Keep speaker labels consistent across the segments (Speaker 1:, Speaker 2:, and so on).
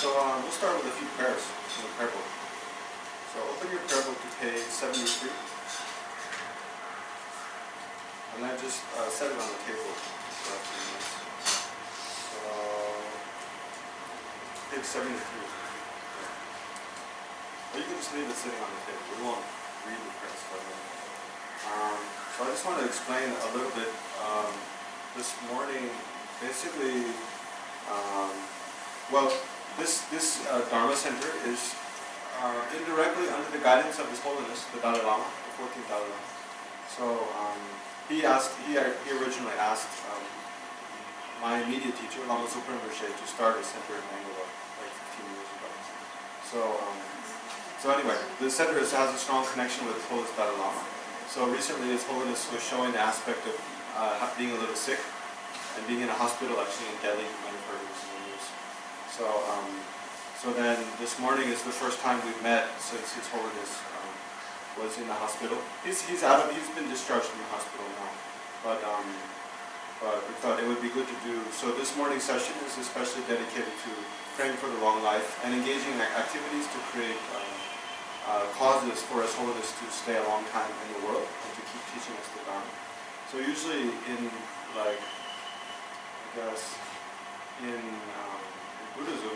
Speaker 1: So we'll start with a few prayers in the prayer book. So open your prayer book to page 73. And then just set it on the table for a few minutes. So, page 73. Or you can just leave it sitting on the table. We won't read the prayers for a minute. So I just want to explain a little bit. This morning, basically, this Dharma Center is indirectly under the guidance of His Holiness the Dalai Lama, the 14th Dalai Lama. So he originally asked my immediate teacher, Lama Supreme Geshe, to start a center in Bangalore like 15 years ago. So anyway, the center has a strong connection with His Holiness Dalai Lama. So recently His Holiness was showing the aspect of being a little sick and being in a hospital actually in Delhi, you might have heard of this in the news. So then this morning is the first time we've met since His Holiness was in the hospital. He's been discharged from the hospital now. But we thought it would be good to do. So this morning's session is especially dedicated to praying for the long life and engaging in activities to create causes for His Holiness to stay a long time in the world and to keep teaching us the Dharma. So usually in Buddhism,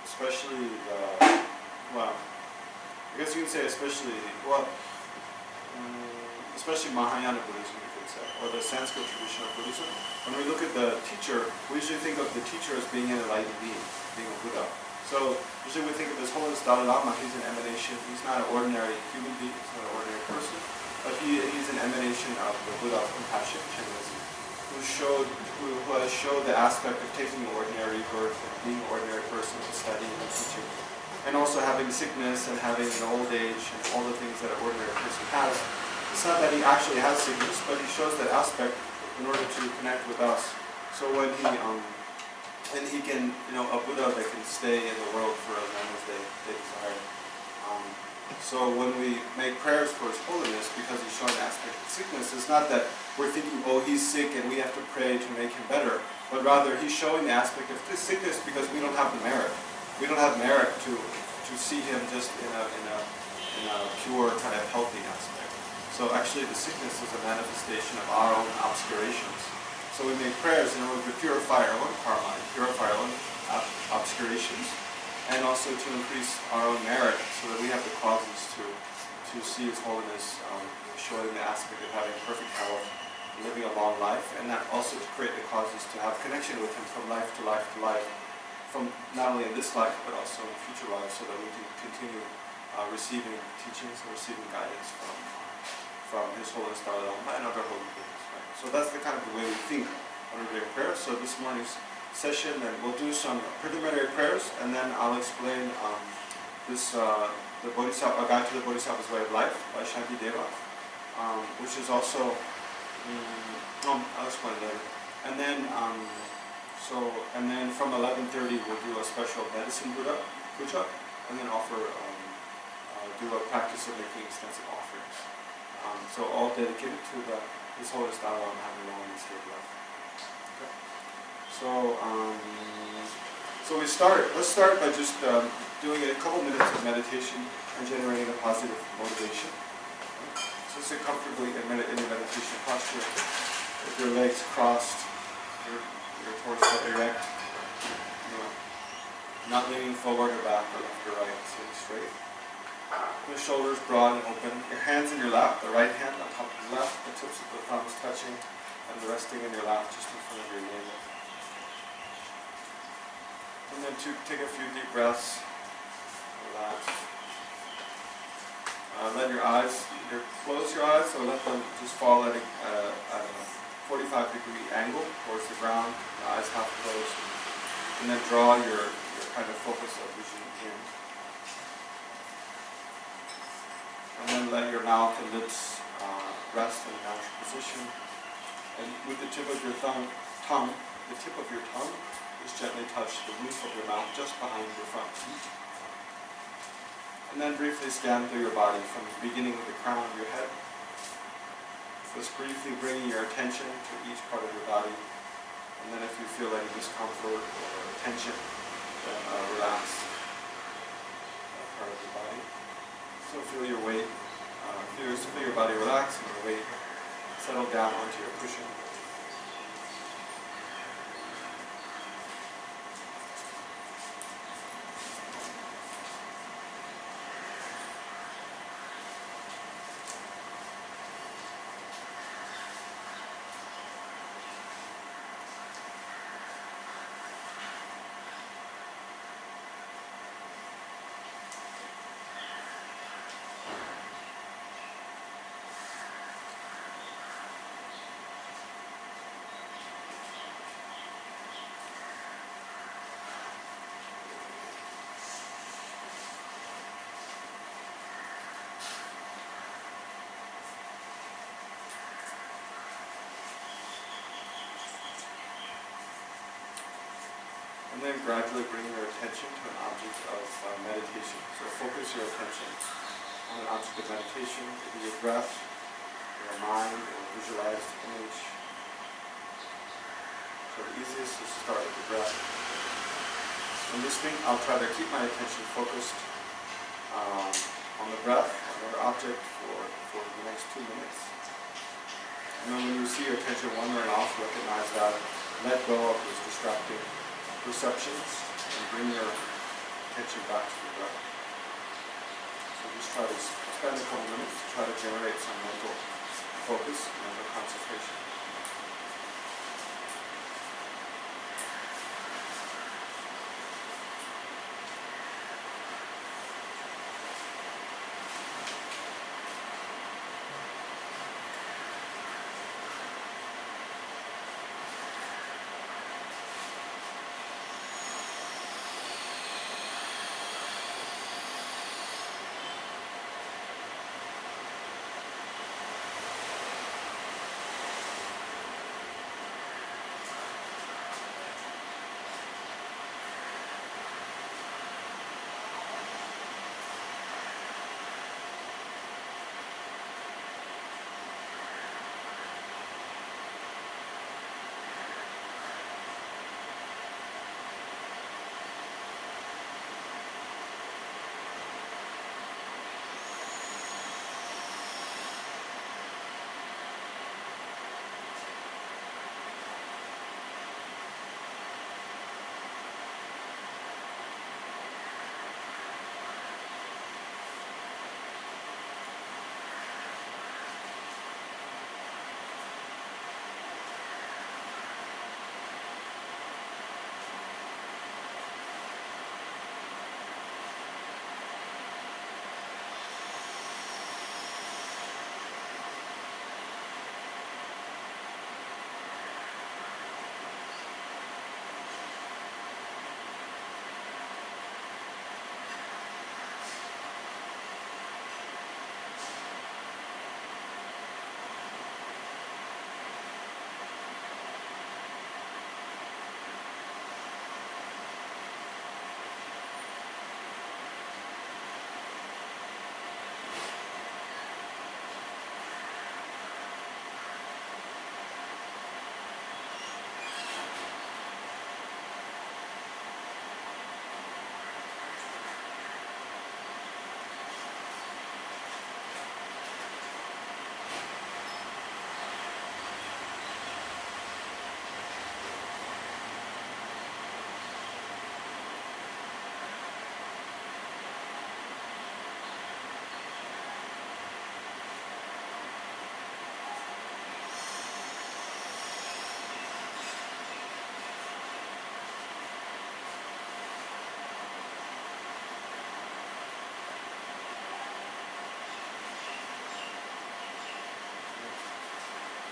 Speaker 1: especially especially Mahayana Buddhism, you could say, or the Sanskrit tradition of Buddhism. When we look at the teacher, we usually think of the teacher as being an enlightened being, being a Buddha. So usually we think of His Holiness Dalai Lama. He's an emanation. He's not an ordinary human being. He's not an ordinary person, but he's an emanation of the Buddha of compassion, generosity, who has showed the aspect of taking an ordinary birth and being an ordinary person to study and teaching, and also having sickness and having an old age and all the things that an ordinary person has. It's not that he actually has sickness, but he shows that aspect in order to connect with us. So when he can, a Buddha that can stay in the world for as long as they desire. So when we make prayers for His Holiness, because He's showing the aspect of sickness, it's not that we're thinking, oh, he's sick and we have to pray to make him better, but rather He's showing the aspect of this sickness because we don't have the merit. We don't have merit to see him just in a pure kind of healthy aspect. So actually the sickness is a manifestation of our own obscurations. So we make prayers in order to purify our own karma, purify our own obscurations, and also to increase our own merit so that we have the causes to see His Holiness showing the aspect of having perfect health, living a long life, and that also to create the causes to have connection with Him from life to life to life, from not only in this life but also in future lives, so that we can continue receiving teachings and receiving guidance from His Holiness Dalai Lama and other holy beings. Right? So that's the kind of the way we think when we're doing prayer. So this morning's session, and we'll do some preliminary prayers, and then I'll explain the Bodhisattva, A Guide to the Bodhisattva's Way of Life by Shantideva, which is also, I'll explain later. And then, from 11:30 we'll do a special medicine puja, and then do a practice of making extensive offerings. So all dedicated to His Holiness Dalai Lama having a long and stable life. Okay. So let's start by just doing a couple minutes of meditation and generating a positive motivation. So sit comfortably in the meditation posture with your legs crossed, your torso erect, not leaning forward or back or left or right, sitting straight. The shoulders broad and open. Your hands in your lap, the right hand on top of the left, the tips of the thumbs touching, and resting in your lap just in front of your navel. And then take a few deep breaths. Relax. Let your eyes, either close your eyes or let them just fall at a 45-degree angle towards the ground, the eyes half closed. And then draw your kind of focus of vision in. And then let your mouth and lips rest in a natural position. And with the tip of your tongue, just gently touch the roof of your mouth just behind your front teeth. And then briefly scan through your body from the beginning of the crown of your head. Just briefly bringing your attention to each part of your body. And then if you feel any discomfort or tension, then relax that part of your body. So feel your weight, feel your body relax and your weight settle down onto your cushion. And then gradually bring your attention to an object of meditation. So focus your attention on an object of meditation, maybe your breath, your mind, or visualized image. So the easiest is to start with the breath. In this thing, I'll try to keep my attention focused on the breath, on your object for the next 2 minutes. And then when you see your attention wandering off, recognize that, let go of those distracting perceptions and bring your attention back to the breath. So just try to spend a couple minutes to try to generate some mental focus, mental concentration.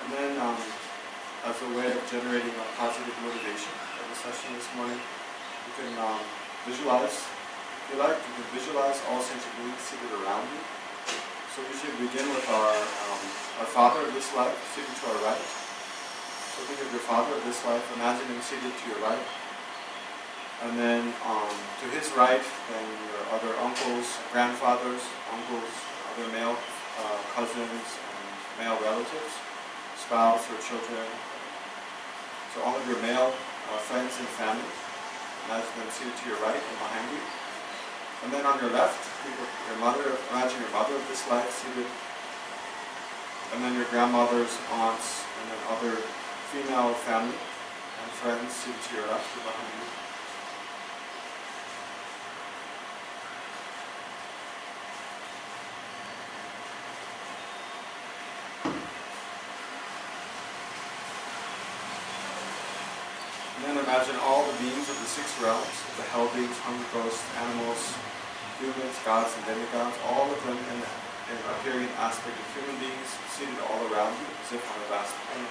Speaker 1: And then, as a way of generating a positive motivation for the session this morning, you can visualize, if you like, you can visualize all sentient beings seated around you. So we should begin with our father of this life, seated to our right. So think of your father of this life, imagine him seated to your right. And then to his right, then your other uncles, grandfathers, uncles, other male cousins, and male relatives, spouse or children. So all of your male friends and family. imagine them seated to your right and behind you. And then on your left, your mother, imagine your mother of this life seated. And then your grandmothers, aunts, and then other female family and friends seated to your left or behind you. And then imagine all the beings of the six realms, the hell beings, hungry ghosts, animals, humans, gods, and demigods, all of them in appearing in aspect of human beings seated all around you, as if on a vast plain.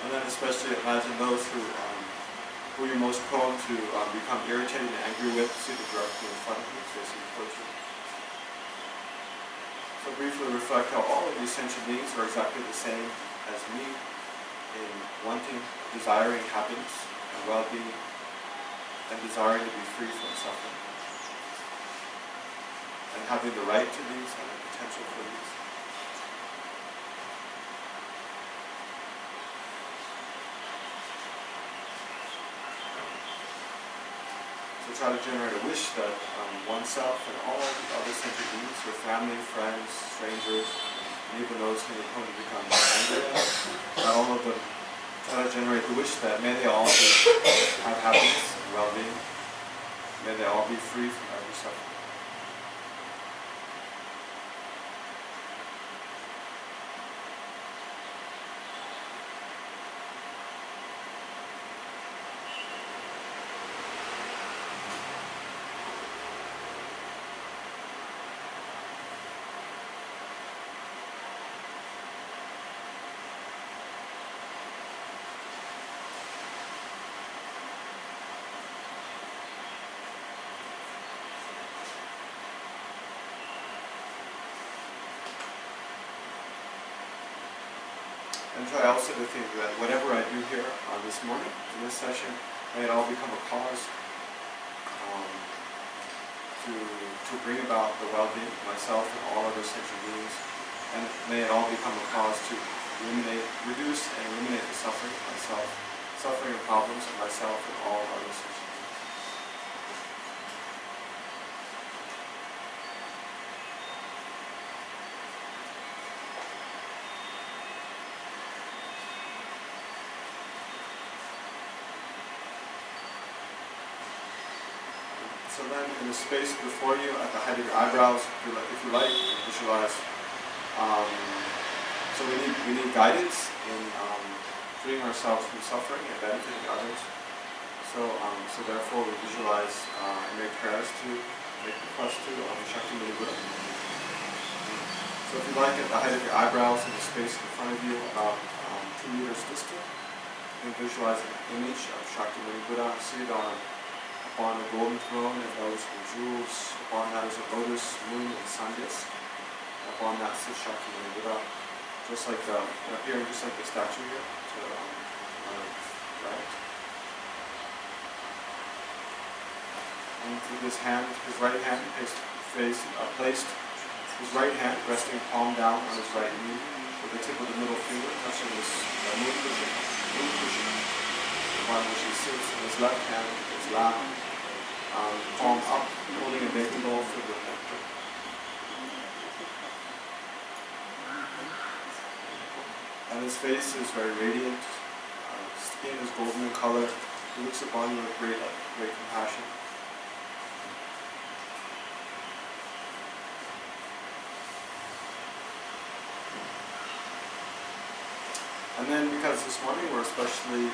Speaker 1: And then especially imagine those who you're most prone to become irritated and angry with, seated directly in front of you, facing towards you. So briefly reflect how all of these sentient beings are exactly the same as me in wanting, desiring happiness and well-being, and desiring to be free from suffering, and having the right to these and the potential for these. So try to generate a wish that oneself and all the other sentient beings, your family, friends, strangers, and even those who you're prone to become angry at, not all of them, try to generate the wish that may they all have happiness and well-being. May they all be free from every suffering. And try also to think that whatever I do here this morning, in this session, may it all become a cause to bring about the well-being of myself and all other sentient beings. And may it all become a cause to reduce and eliminate the suffering of myself, suffering and problems of myself and all other sentient beings. So then, in the space before you, at the height of your eyebrows, if you like, visualize. So we need guidance in freeing ourselves from suffering and benefiting others. So therefore, we visualize and make prayers to make requests to Shakyamuni Buddha. So if you like, at the height of your eyebrows, in the space in front of you, about 2 meters distant, you can visualize an image of Shakyamuni Buddha seated upon a golden throne, and those with jewels. Upon that is a lotus, moon, and sun disk. And upon that sits Shakyamuni Buddha, just like appearing just like the statue here, to right. And with his right hand placed, his right hand resting palm down on his right knee, with the tip of the middle finger touching his moon cushion, upon which he sits, in his left hand, his lap, palm up, holding a baking bowl filled with nectar. And his face is very radiant, his skin is golden in color, he looks upon you with great compassion. And then, because this morning we're especially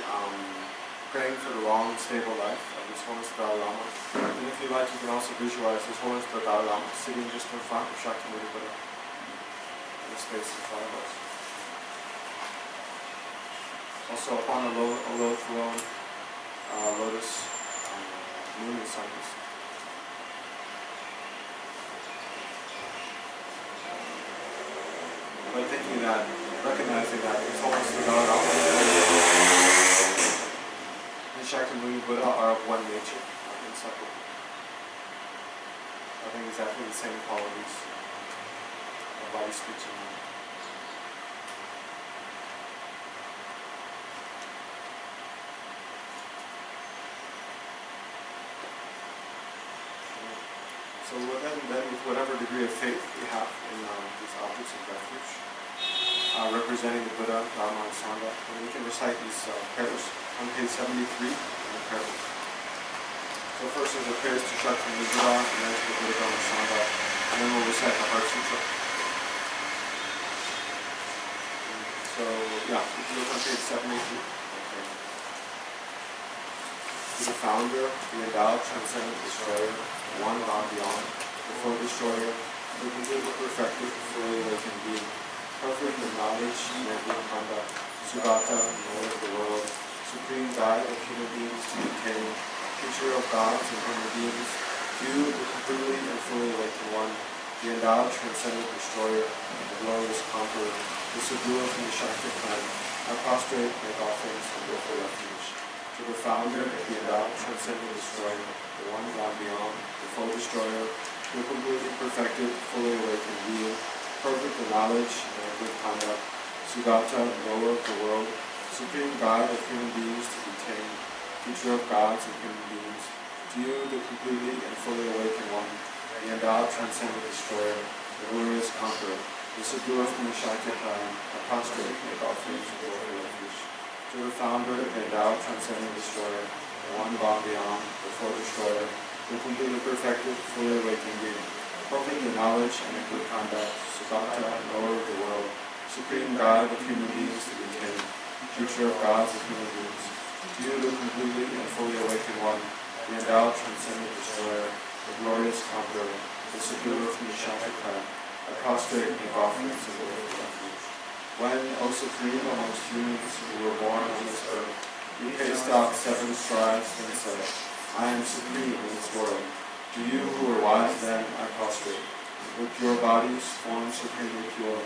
Speaker 1: praying for the long, stable life of His Holiness the Dalai Lama, and if you like, you can also visualize His Holiness the Dalai Lama sitting just in front of Shakyamuni Buddha in the space in front of us. Also, upon a low throne, lotus, moon, and sun disk. By thinking that, recognizing that His Holiness the Dalai Lama and Shakyamuni Buddha are of one nature, inseparable, having exactly the same qualities, body, speech, and mind. So then with whatever degree of faith we have in these objects of refuge, representing the Buddha, Dharma, and Sangha, and we can recite these prayers on page 73 in the prayer book. So first is the prayers to Shakti and Buddha, and then to the Buddha, Dharma, and Sangha, and then we'll recite the Heart Sutra. So yeah, if you look on page 73. Okay. To the founder, the endowed, transcendent destroyer, the one gone beyond, the full destroyer, the completely perfected, fully awakened being, perfect in knowledge and good conduct, Sugata, Lord of the world, supreme guide of human beings to attain, teacher of gods and human beings, you, the completely and fully awakened one, the endowed, transcendent destroyer, the glorious conqueror, the subduer from the Shakti clan, I prostrate, make offerings, and go for refuge. To the founder, the endowed, transcendent destroyer, the one gone beyond, the full destroyer, the completely perfected, fully awakened being, perfect in knowledge and good conduct, Sugata, knower of the world, supreme guide of human beings to be tamed, teacher of gods and human beings, to you, the completely and fully awakened one, the endowed, transcendent destroyer, the glorious conqueror, the subduer from the Shakti clan, I prostrate, make offerings, and go for refuge. To the founder, the endowed, transcendent destroyer, the one gone beyond, the full destroyer, the completely perfected, fully awakened being, perfect in knowledge and in good conduct, Sugata, knower of the world, supreme guide of human beings to be tamed, teacher of gods and human beings, to you, the completely and fully awakened one, the endowed, transcendent destroyer, the glorious conqueror, the subduer from the Shakti clan, I prostrate, make offerings, and go for refuge. When, O supreme amongst humans who were born on this earth, you paced out 7 strides and said, I am supreme in this world. To you who are wise then, I prostrate. With pure bodies, formed supremely pure,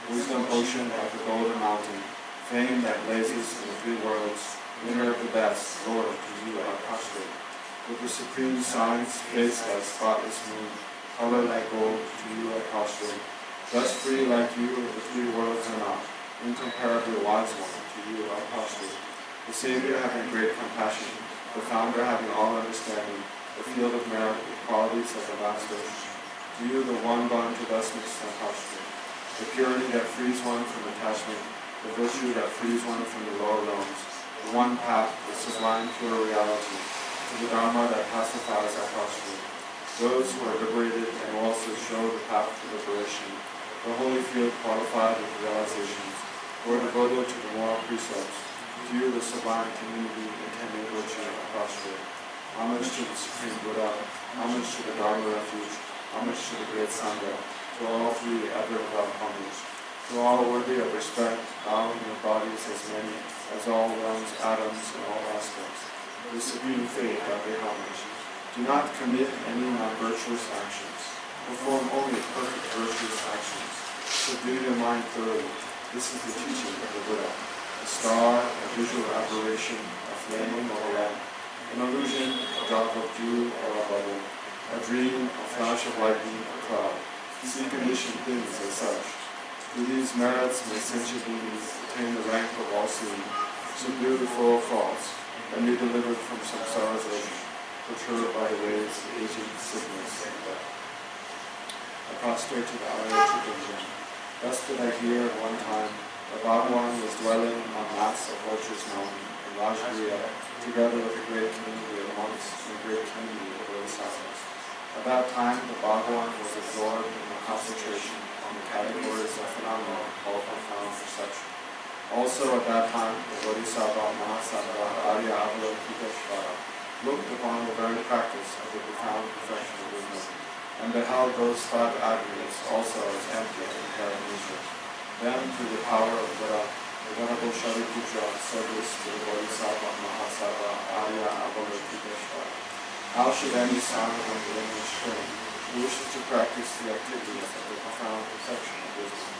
Speaker 1: wisdom ocean like a golden mountain, fame that blazes in the 3 worlds, winner of the best, Lord, to you I prostrate. With the supreme signs, face like spotless moon, color like gold, to you I prostrate. Thus free like you, the 3 worlds are not, incomparably wise one, to you I prostrate. The Savior having great compassion, the Founder having all understanding, the field of merit, the qualities of the Master. To you, the one gone to thusness and prostrate. The purity that frees one from attachment, the virtue that frees one from the lower realms, the one path, the sublime pure reality, to the Dharma that pacifies our prostrate. Those who are liberated and also show the path to liberation, the holy field qualified with realizations, who are devoted to the moral precepts. To you, the sublime community intending virtue and prostrate. Homage to the Supreme Buddha, homage to the Dharma refuge, homage to the great Sangha, to all 3 ever without homage. To all worthy of respect, bowing your bodies as many as all realms, atoms, and all aspects. The supreme faith I pay homage. Do not commit any non-virtuous actions. Perform only perfect virtuous actions. Subdue your mind thoroughly. This is the teaching of the Buddha. A star, a visual aberration, a flame or a lamp, an illusion, a drop of dew or a bubble, a dream, a flash of lightning, a cloud. See conditioned things as such. Through these merits may sentient beings attain the rank of all seeing, subdue the flow of thoughts, and be delivered from samsara's edge, perturbed by the waves of aging, sickness, and death. I prostrate to the Arya Tradition. Thus did I hear at one time that Bhagavan was dwelling on mass of Lotus Mountain in Rajagriha, together with a great community of monks and a great community of Bodhisattvas. At that time, the Bhagavan was absorbed in the concentration on the categories of phenomena called profound perception. Also at that time, the Bodhisattvacharyāvatāra looked upon the very practice of the profound perfection of wisdom, and beheld those 5 aggregates also as empty and inherent nature. Then, through the power of Buddha, the Venerable Shantideva said this to the Bodhisattvacharyāvatāra. How should any son of the lineage train who wishes to practice the activities of the profound perfection of wisdom?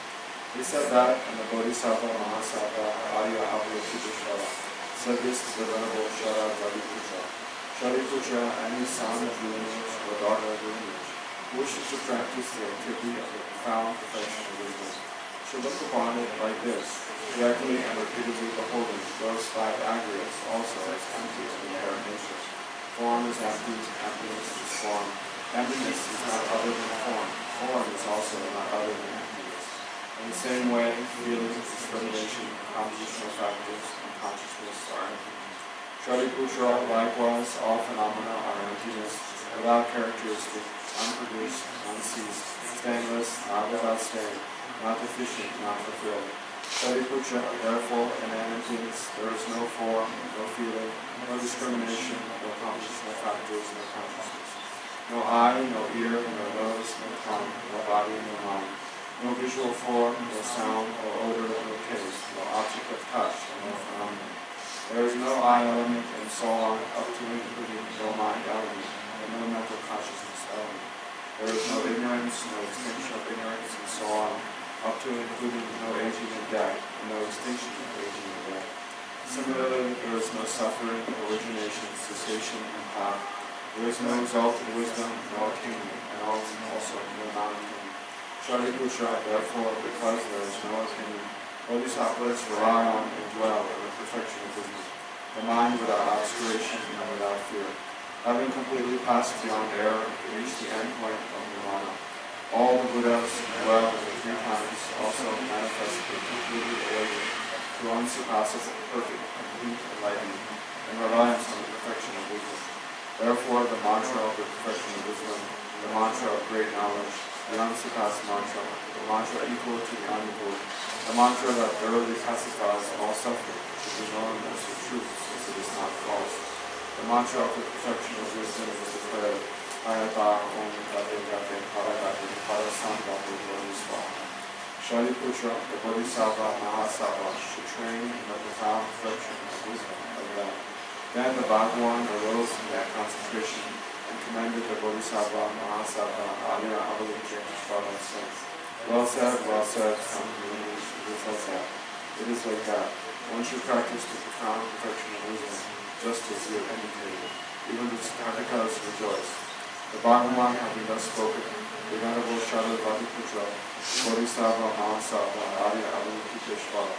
Speaker 1: He said that, and the Bodhisattvacharyāvatāra said this to the Venerable Shantideva. Shariputra, any son of the lineage or daughter of the lineage, who wishes to practice the activity of the profound perfection of wisdom, should look upon it like this, directly and repeatedly beholding those five aggregates also as empty and inherent nature. Form is empty, emptiness is form. Emptiness is not other than form. Form is also not other than emptiness. In the same way, feelings, discrimination, compositional factors, and consciousness are empty. Shariputra, likewise, all phenomena are emptiness, without characteristic, unproduced, unceased, stainless, not without stain, not deficient, not fulfilled. Shariputra, therefore, in emptiness, there is no form, no feeling, no discrimination, no compositional factors, no consciousness. No eye, no ear, no nose, no tongue, no body, no mind. No visual form, no sound, no odor, no taste, no object of touch, and no phenomenon. There is no eye element, and so on, up to including no mind element, and no mental consciousness element. There is no ignorance, no extinction of ignorance, and so on, up to including no aging and death, and no extinction of aging and death. Similarly, there is no suffering, origination, cessation, and path. There is no exalted wisdom, no attainment, and also no non-attainment. Shariputra, therefore, because there is no attainment, Bodhisattvas rely on and dwell in the perfection of wisdom, the mind without obscuration and without fear. Having completely passed beyond error, reach the end point of Nirvana. All the Buddhas dwell in the three times, also manifestly completely awakened to unsurpassable, perfect, complete enlightenment, and reliance on the perfection of wisdom. Therefore, the mantra of the perfection of wisdom, the mantra of great knowledge, the unsurpassed mantra, the mantra equal to the unequal, the mantra that thoroughly pacifies all suffering, should be known as the truth, since it is not false. The mantra of the perfection of wisdom is declared, Ayata Om Gate Gate Paragate Parasangate Bodhisvaha. Shariputra, the Bodhisattva Mahasattva, should train in the profound perfection of wisdom of that. Then the Bhagavan arose in that concentration and commended the Bodhisattva Mahasattva Arya Avalokiteshvara saying, well said, some communities, it is like that. It is like that. One should practice the profound perfection of wisdom, just as you have indicated. Even the Statikas rejoice. The Bhagavan, having thus spoken, the Venerable Shantideva, Bodhisattva Mahasattva Arya Avalokiteshvara,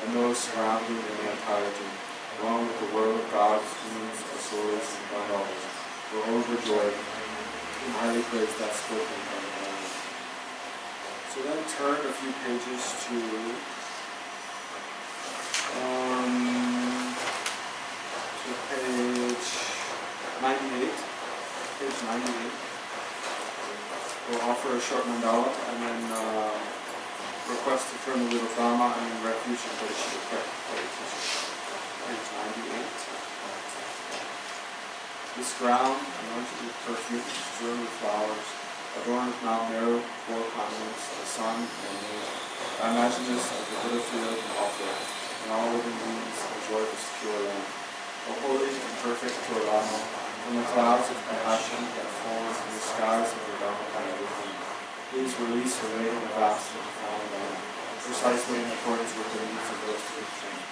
Speaker 1: and those surrounding in the entirety, along with the world of gods, demons, asuras, and Gandharvas, were overjoyed and highly praised that spoken by the Lama. So then turn a few pages to page 98. Page 98. We'll offer a short mandala and then request to turn the little Dharma and then refuge and Bodhicitta. Page 98. This ground, anointed with perfume, strewn with flowers, adorned with Mount Meru, 4 continents, the sun, and the moon. I imagine this as the Buddha field and offer, and all living beings enjoy this pure land. O holy and perfect pure Lama, from the clouds of compassion that form in the skies of your Dharma wisdom, please release the weight and vast of the fallen land, precisely in accordance with the needs of those to be trained.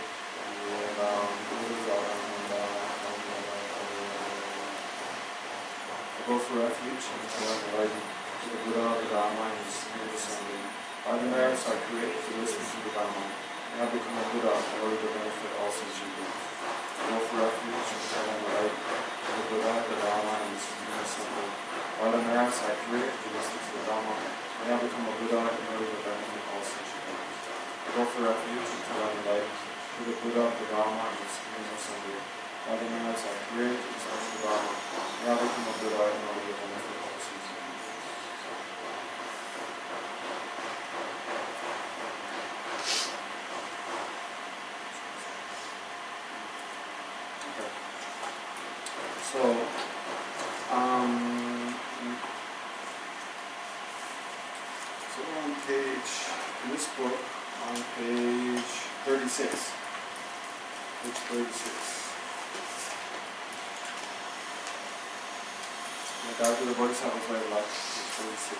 Speaker 1: Go for refuge until I'm enlightened to the Buddha, the Dharma, and his spirit assembly. By the merits I create to listen to the Dharma, and I become a Buddha in order to benefit all sentient beings. Go for refuge until I'm enlightened to the Buddha, the Dharma, and his spirit assembly. By the merits I create to listen to the Dharma, and I become a Buddha in order to benefit all sentient beings. Go for refuge until I'm enlightened to the Buddha, the Dharma, and his spirit assembly. By the merits I create to listen to the Dharma, and I become a Buddha in order to benefit all sentient beings. Okay. So on page, in this book, on page 36. Page 36. The Guide to the Bodhisattva's Way of Life, page 36.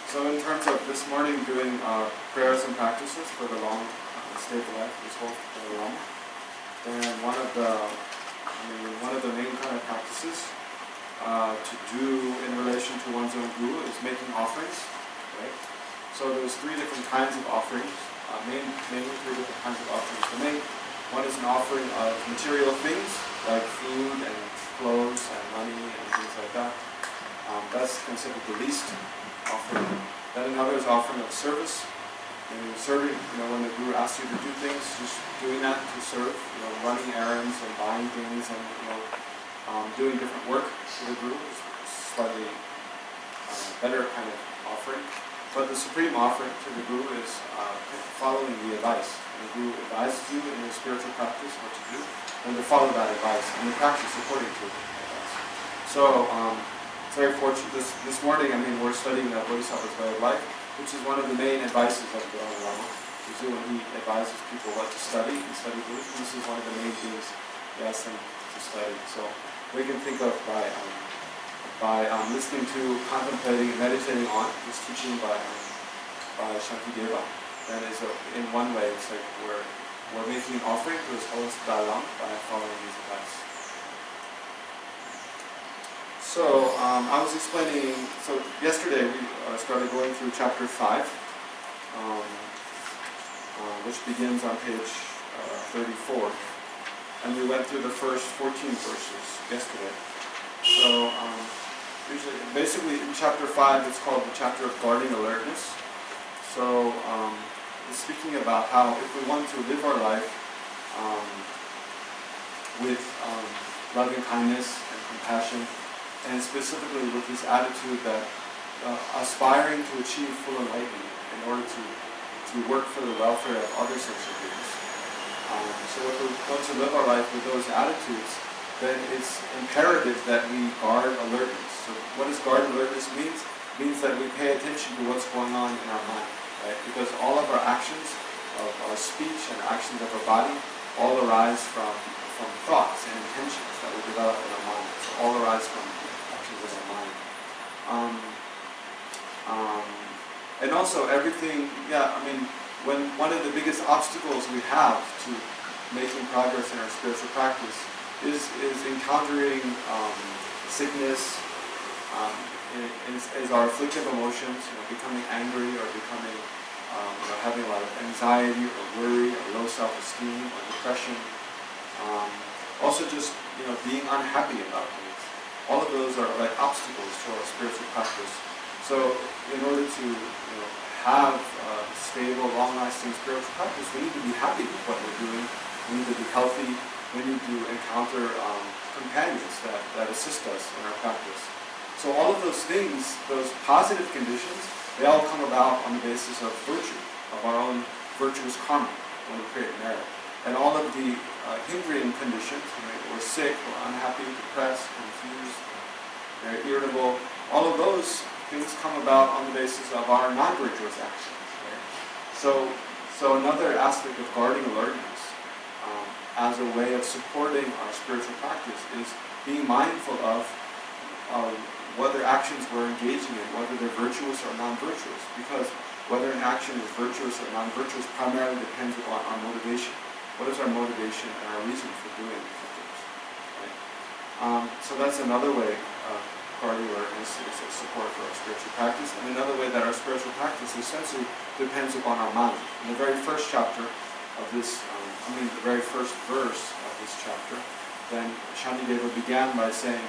Speaker 1: So in terms of this morning doing prayers and practices for the long state of life, this whole for the Lama, then one of the main kind of practices to do in relation to one's own Guru is making offerings, right? So there's three different kinds of offerings, mainly three different kinds of offerings. The main one is an offering of material things, like food and clothes and money and things like that. That's considered the least offering. Then another is offering of service. And serving, when the Guru asks you to do things, just doing that to serve, running errands and buying things and, doing different work for the Guru is slightly better kind of offering. But the supreme offering to the Guru is following the advice. And the Guru advises you in your spiritual practice what to do, and to follow that advice and to practice according to the advice. So, it's very fortunate. This morning, we're studying the Bodhisattva's Way of Life, which is one of the main advices of the Dalai Lama. Usually when he advises people what to study and study Buddhism, this is one of the main things he asks them to study. So we can think of by listening to, contemplating, and meditating on this teaching by Shantideva. Then is in one way, it's like we're making an offering to His Holiness the Dalai Lama by following his advice. So I was explaining, so yesterday we started going through chapter 5, which begins on page 34. And we went through the first 14 verses yesterday. So basically in chapter 5 it's called the chapter of guarding alertness. So it's speaking about how if we want to live our life with loving kindness and compassion, and specifically with this attitude that aspiring to achieve full enlightenment in order to work for the welfare of other sentient beings. So if we want to live our life with those attitudes, then it's imperative that we guard alertness. So what does guard alertness mean? It means that we pay attention to what's going on in our mind, right? Because all of our actions, of our speech and actions of our body, all arise from thoughts and intentions that we develop in our mind. So all arise from with our mind. And also everything, when one of the biggest obstacles we have to making progress in our spiritual practice is encountering sickness, is our afflictive emotions, becoming angry or becoming, having a lot of anxiety or worry or low self-esteem or depression. Also just, being unhappy about things. All of those are like obstacles to our spiritual practice. So in order to have a stable, long-lasting spiritual practice, we need to be happy with what we're doing. We need to be healthy. We need to encounter companions that assist us in our practice. So all of those things, those positive conditions, they all come about on the basis of virtue, of our own virtuous karma when we create merit. And all of the hindering conditions, we're sick, we're unhappy, depressed, confused, very irritable, all of those things come about on the basis of our non-virtuous actions. Right? So another aspect of guarding alertness as a way of supporting our spiritual practice is being mindful of whether actions we're engaging in, whether they're virtuous or non-virtuous, because whether an action is virtuous or non-virtuous primarily depends upon our motivation. What is our motivation and our reason for doing things? Right? So that's another way guarding alertness is a support for our spiritual practice, and another way that our spiritual practice essentially depends upon our mind. In the very first chapter of this, the very first verse of this chapter, then Shantideva began by saying,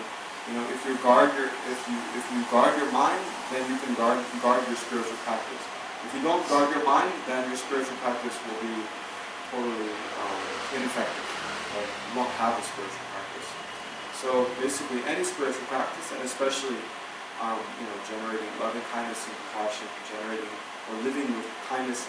Speaker 1: if you guard your mind, then you can guard your spiritual practice. If you don't guard your mind, then your spiritual practice will be totally ineffective. Right? You won't have a spiritual practice. So basically, any spiritual practice, and especially generating loving kindness and compassion, generating or living with kindness,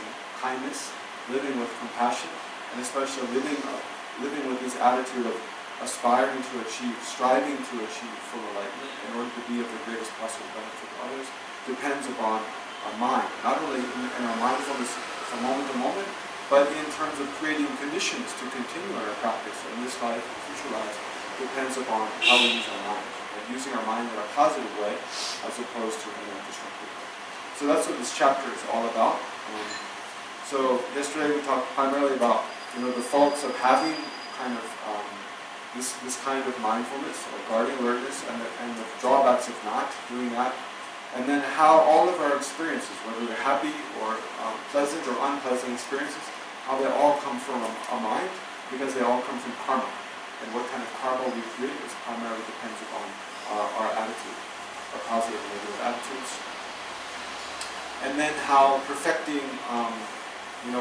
Speaker 1: living with compassion, and especially living with this attitude of aspiring to achieve, striving to achieve full enlightenment in order to be of the greatest possible benefit to others, depends upon our mind. Not only in our mindfulness from moment to moment, but in terms of creating conditions to continue our practice in this life and future lives, depends upon how we use our mind. Right? Using our mind in a positive way, as opposed to in a destructive way. So that's what this chapter is all about. So yesterday we talked primarily about the faults of having kind of this kind of mindfulness or guarding alertness, and the drawbacks of not doing that, And then how all of our experiences, whether they're happy or pleasant or unpleasant experiences, how they all come from a mind, because they all come from karma. And what kind of karma we create is primarily depends upon our attitude, our positive and negative attitudes. And then how perfecting,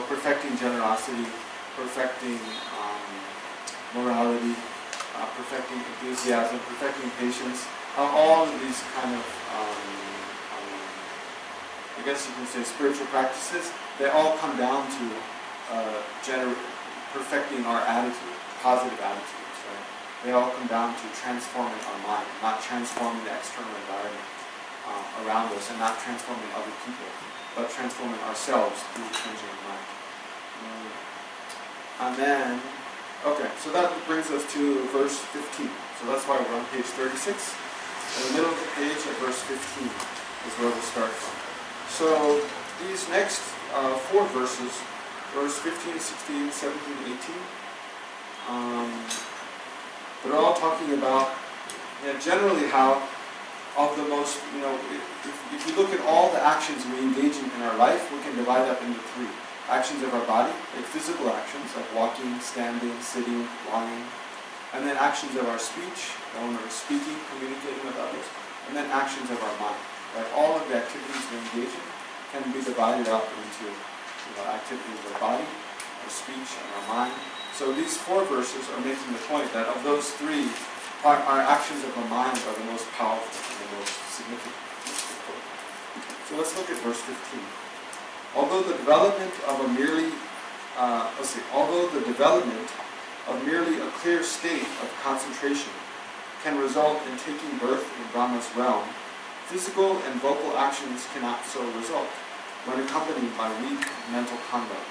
Speaker 1: perfecting generosity, perfecting morality, perfecting enthusiasm, perfecting patience, how all of these kind of, I guess you can say, spiritual practices, they all come down to perfecting our attitude, positive attitudes, right? They all come down to transforming our mind, not transforming the external environment around us, and not transforming other people, but transforming ourselves through the changing of mind. And then, okay, so that brings us to verse 15. So that's why we're on page 36. In the middle of the page at verse 15 is where we'll start from. So these next 4 verses, verse 15, 16, 17, 18, they're all talking about generally how of the most, if you look at all the actions we engage in our life, we can divide up into 3. Actions of our body, like physical actions, like walking, standing, sitting, lying. And then actions of our speech, when we're speaking, communicating with others. And then actions of our mind. Right? All of the activities we engage in can be divided up into activities of our body, our speech, and our mind. So these 4 verses are making the point that of those 3, our actions of our mind are the most powerful and the most significant. So let's look at verse 15. Although the development of merely a clear state of concentration can result in taking birth in Brahma's realm, physical and vocal actions cannot so result when accompanied by weak mental conduct.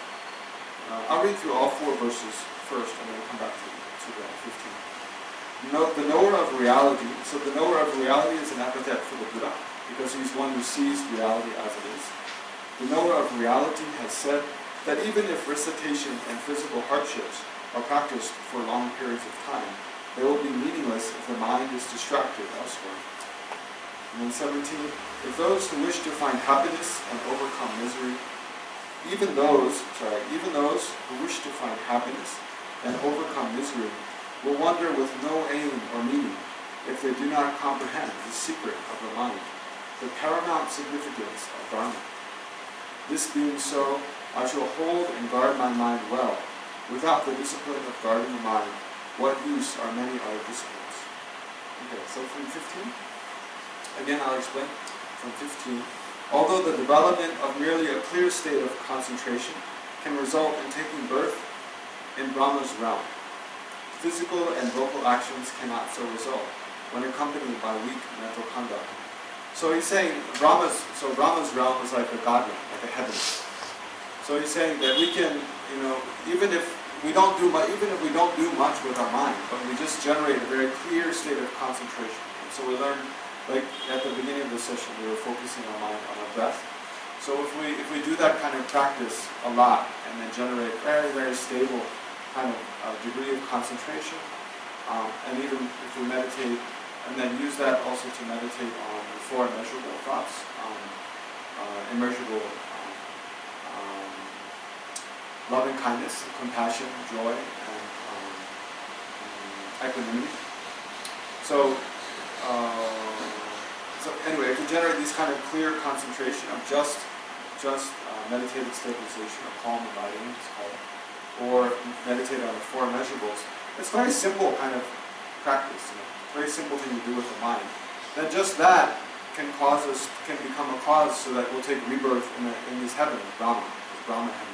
Speaker 1: I'll read through all 4 verses first, and then we'll come back to the 15. The knower of reality. So the knower of reality is an epithet for the Buddha, because he's one who sees reality as it is. The knower of reality has said that even if recitation and physical hardships are practiced for long periods of time, they will be meaningless if the mind is distracted elsewhere. And then 17, if those who wish to find happiness and overcome misery, even those who wish to find happiness and overcome misery will wander with no aim or meaning if they do not comprehend the secret of the mind, the paramount significance of Dharma. This being so, I shall hold and guard my mind well. Without the discipline of guarding the mind, what use are many other disciplines? Okay, so from 15, again I'll explain. From 15, although the development of merely a clear state of concentration can result in taking birth in Brahma's realm, physical and vocal actions cannot so result when accompanied by weak mental conduct. So he's saying Brahma's realm is like a God realm, like a heaven. So he's saying that we can, even if we don't do much with our mind, but we just generate a very clear state of concentration. And so we learn, like at the beginning of the session, we were focusing our mind on our breath. So if we do that kind of practice a lot and then generate very, very stable kind of degree of concentration, and even if we meditate, and then use that also to meditate on the 4 immeasurable thoughts, immeasurable loving kindness, compassion, joy, and equanimity. So anyway, if we generate these kind of clear concentration of just meditative stabilization, or calm abiding, it's called, or meditate on the 4 immeasurables, it's a very simple kind of practice, very simple thing to do with the mind. Then just that can become a cause so that we'll take rebirth in this heaven, Brahma, this Brahma heaven.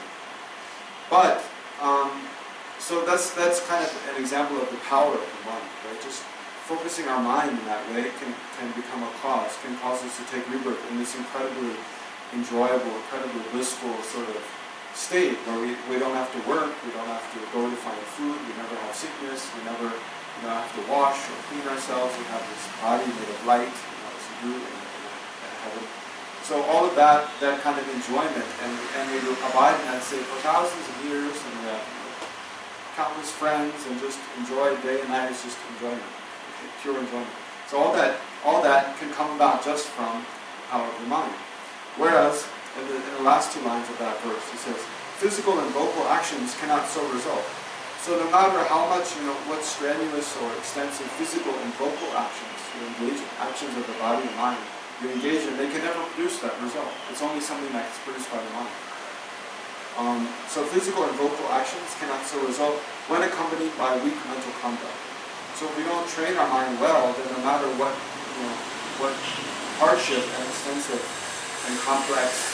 Speaker 1: But so that's kind of an example of the power of the mind, right? Just focusing our mind in that way can become a cause, can cause us to take rebirth in this incredibly enjoyable, incredibly blissful sort of state where we don't have to work, we don't have to go to find food, we never have sickness, we never have to wash or clean ourselves, we have this body made of light, as you do in heaven. So all of that kind of enjoyment, and we abide in that state for thousands of years, and we have countless friends, and just enjoy day and night. It's just enjoyment, pure enjoyment. So all that can come about just from power of the mind. Whereas, in the last two lines of that verse, he says, physical and vocal actions cannot so result. So no matter how much, what strenuous or extensive physical and vocal actions you engage in, actions of the body and mind, you engage in, they can never produce that result. It's only something that's produced by the mind. So physical and vocal actions cannot so result when accompanied by weak mental conduct. So if we don't train our mind well, then no matter what hardship and extensive and complex,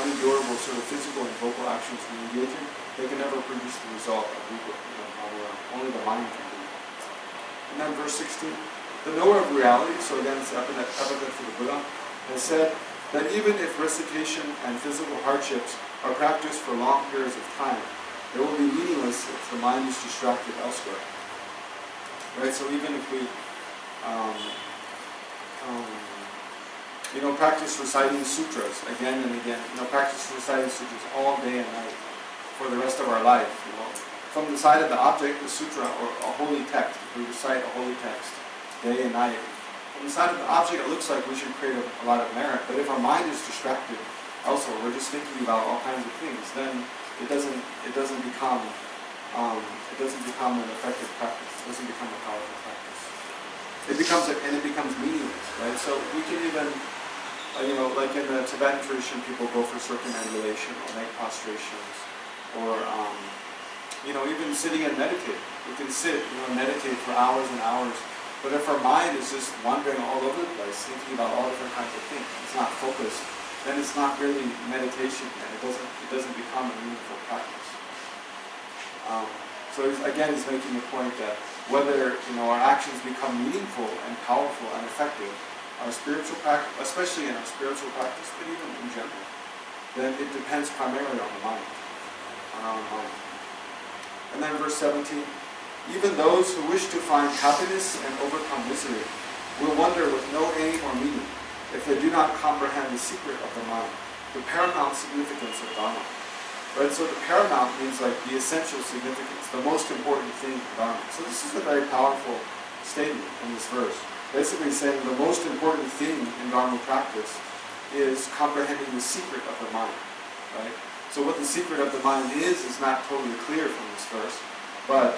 Speaker 1: unendurable sort of physical and vocal actions we engage in, they can never produce the result of weak power. Only the mind can do it. And then verse 16, the knower of reality, so again it's epithet for the Buddha, has said that even if recitation and physical hardships are practiced for long periods of time, they will be meaningless if the mind is distracted elsewhere. Right? So even if we, practice reciting sutras again and again, practice reciting sutras all day and night for the rest of our life. From the side of the object, the sutra, or a holy text, if we recite a holy text day and night, from the side of the object, it looks like we should create a lot of merit. But if our mind is distracted elsewhere, we're just thinking about all kinds of things, then it doesn't become an effective practice. It doesn't become a powerful practice. It becomes meaningless, right? So we can even, like in the Tibetan tradition, people go for circumambulation or neck prostrations, or even sitting and meditating. We can sit, meditate for hours and hours. But if our mind is just wandering all over the place, thinking about all different kinds of things, it's not focused, then it's not really meditation, and it doesn't become a meaningful practice. So again, he's making the point that whether our actions become meaningful and powerful and effective, our spiritual practice, especially in our spiritual practice, but even in general, then it depends primarily on the mind, on our own mind. And then verse 17. Even those who wish to find happiness and overcome misery will wonder with no aim or meaning if they do not comprehend the secret of the mind, the paramount significance of Dharma. Right? So the paramount means like the essential significance, the most important thing of Dharma. So this is a very powerful statement in this verse. Basically saying the most important thing in Dharma practice is comprehending the secret of the mind. Right? So what the secret of the mind is not totally clear from this verse, but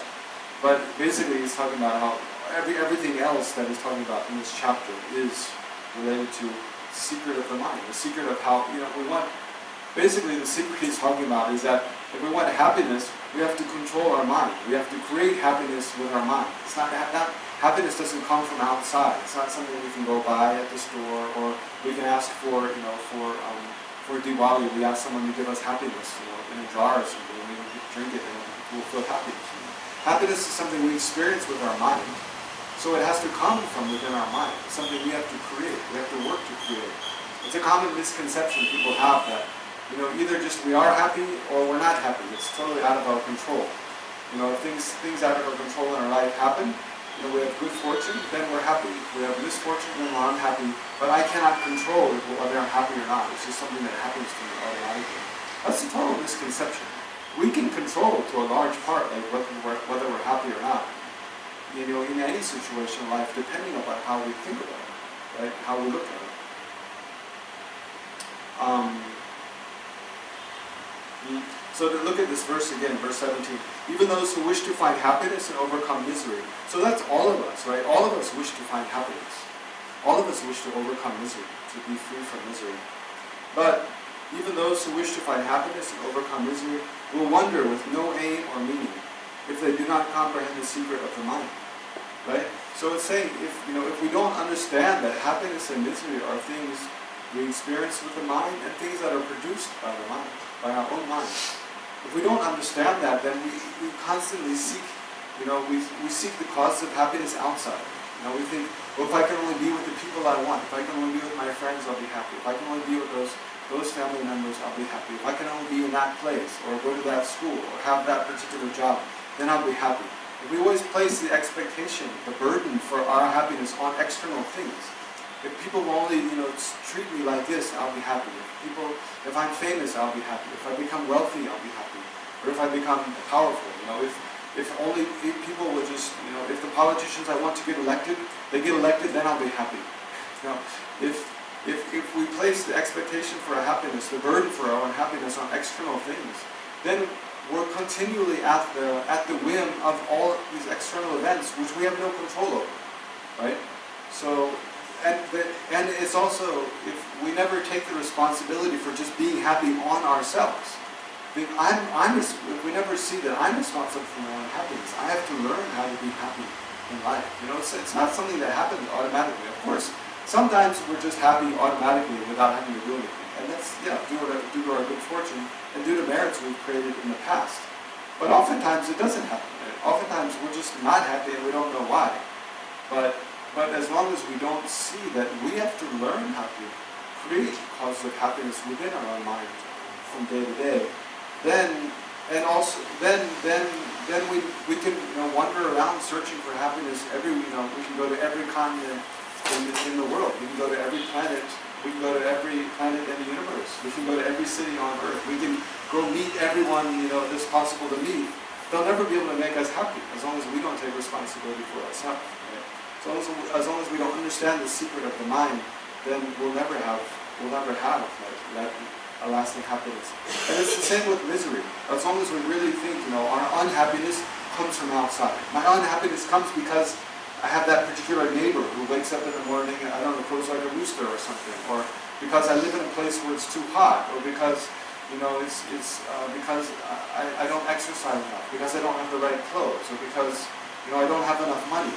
Speaker 1: basically he's talking about how everything else that he's talking about in this chapter is related to the secret of the mind, the secret of how, we want, basically the secret he's talking about is that if we want happiness, we have to control our mind. We have to create happiness with our mind. It's not that happiness doesn't come from outside. It's not something we can go buy at the store, or we can ask for Diwali, we ask someone to give us happiness, in a jar or something, and we drink it and we'll feel happy. Happiness is something we experience with our mind. So it has to come from within our mind. It's something we have to create. We have to work to create. It's a common misconception people have that, either just we are happy or we're not happy. It's totally out of our control. Things out of our control in our life happen. We have good fortune, then we're happy. We have misfortune, then we're unhappy. But I cannot control whether I'm happy or not. It's just something that happens to me automatically. That's a total misconception. We can control to a large part, like whether we're happy or not. In any situation in life, depending upon how we think about it, right? How we look at it. So to look at this verse again, verse 17. Even those who wish to find happiness and overcome misery. So that's all of us, right? All of us wish to find happiness. All of us wish to overcome misery, to be free from misery. But even those who wish to find happiness and overcome misery will wonder with no aim or meaning if they do not comprehend the secret of the mind. Right? So it's saying if we don't understand that happiness and misery are things we experience with the mind and things that are produced by the mind, by our own mind. If we don't understand that, then we constantly seek, we seek the causes of happiness outside. We think, well, if I can only be with the people I want, if I can only be with my friends, I'll be happy. If I can only be with those family members, I'll be happy. If I can only be in that place, or go to that school, or have that particular job, then I'll be happy. If we always place the expectation, the burden for our happiness on external things, if people will only, treat me like this, I'll be happy. If I'm famous, I'll be happy. If I become wealthy, I'll be happy. Or if I become powerful, if people will just, if the politicians I want to get elected, they get elected, then I'll be happy. If place the expectation for our happiness, the burden for our own happiness on external things, then we're continually at the whim of all these external events which we have no control over, right? So, and it's also, if we never take the responsibility for just being happy on ourselves, if we never see that I'm responsible for my own happiness, I have to learn how to be happy in life. You know, it's not something that happens automatically. Of course, sometimes we're just happy automatically without having to do anything. And that's, due to our good fortune and due to merits we've created in the past. But oftentimes it doesn't happen. Oftentimes we're just not happy and we don't know why. But as long as we don't see that we have to learn how to create causes of happiness within our own mind from day to day, then we can wander around searching for happiness we can go to every continent in the world. We can go to every planet. We can go to every planet in the universe. We can go to every city on earth. We can go meet everyone that's possible to meet. They'll never be able to make us happy as long as we don't take responsibility for ourselves. Right? So as long as we don't understand the secret of the mind, then we'll never have that lasting happiness. And it's the same with misery. As long as we really think, our unhappiness comes from outside. My unhappiness comes because I have that particular neighbor who wakes up in the morning and, crows like a rooster or something, or because I live in a place where it's too hot, or because, because I don't exercise enough, because I don't have the right clothes, or because, I don't have enough money.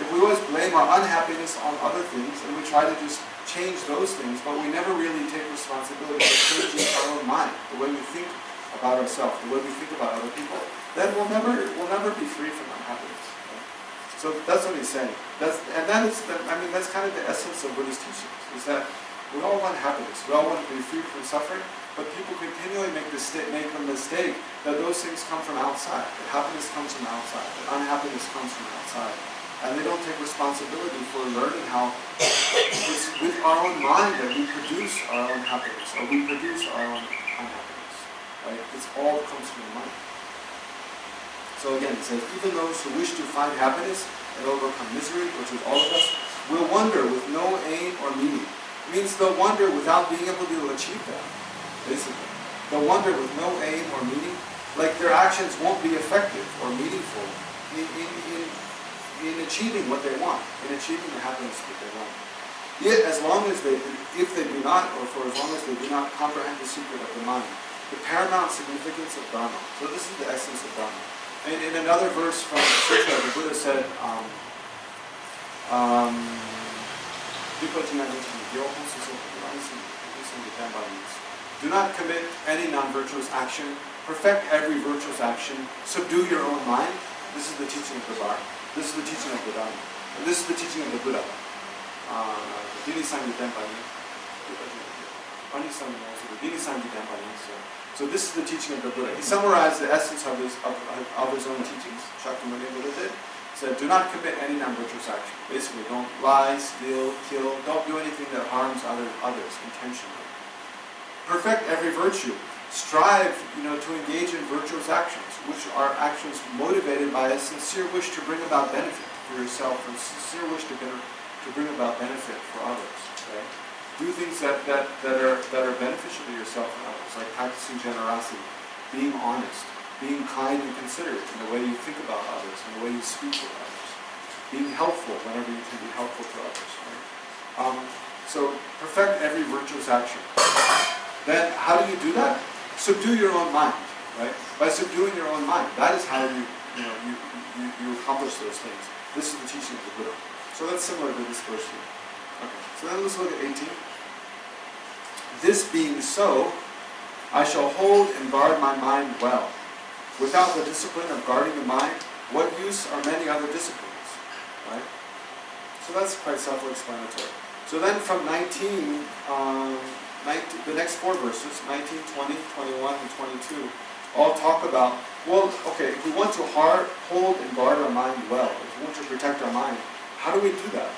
Speaker 1: If we always blame our unhappiness on other things and we try to just change those things, but we never really take responsibility for changing our own mind, the way we think about ourselves, the way we think about other people, then we'll never be free from unhappiness. Right? So that's what he's saying. That's kind of the essence of Buddhist teachings, is that we all want happiness. We all want to be free from suffering, but people continually make the mistake that those things come from outside, that happiness comes from outside, that unhappiness comes from outside. And they don't take responsibility for learning how it's with our own mind that we produce our own happiness, or we produce our own unhappiness. Right? It's all comes from the mind. So again, it says, even those who wish to find happiness and overcome misery, which is all of us, will wander with no aim or meaning. It means they'll wander without being able to achieve that, basically. They'll wander with no aim or meaning, like their actions won't be effective or meaningful in achieving what they want, in achieving the happiness that they want. Yet, if they do not, or for as long as they do not comprehend the secret of the mind, the paramount significance of Dharma. So this is the essence of Dharma. And in another verse from the Sutra, the Buddha said, do not commit any non-virtuous action, perfect every virtuous action, subdue your own mind. This is the teaching of the Dharma. This is the teaching of the Dharma. And this is the teaching of the Buddha. So this is the teaching of the Buddha. He summarized the essence of his own teachings. Shakyamuni Buddha did. He said, do not commit any non-virtuous action. Basically, don't lie, steal, kill, don't do anything that harms others intentionally. Perfect every virtue. Strive, to engage in virtuous actions, which are actions motivated by a sincere wish to bring about benefit for yourself, and sincere wish to bring about benefit for others. Right? Do things that are beneficial to yourself and others, like practicing generosity, being honest, being kind and considerate in the way you think about others, and the way you speak with others, being helpful whenever you can be helpful to others. Right? So perfect every virtuous action. Then how do you do that? Subdue your own mind, right? By subduing your own mind, that is how you accomplish those things. This is the teaching of the Buddha. So that's similar to this verse here. Okay, so then let's look at 18. This being so, I shall hold and guard my mind well. Without the discipline of guarding the mind, what use are many other disciplines, right? So that's quite self-explanatory. So then from 19, the next four verses, 19, 20, 21, and 22, all talk about, if we want to hold and guard our mind well, if we want to protect our mind, how do we do that?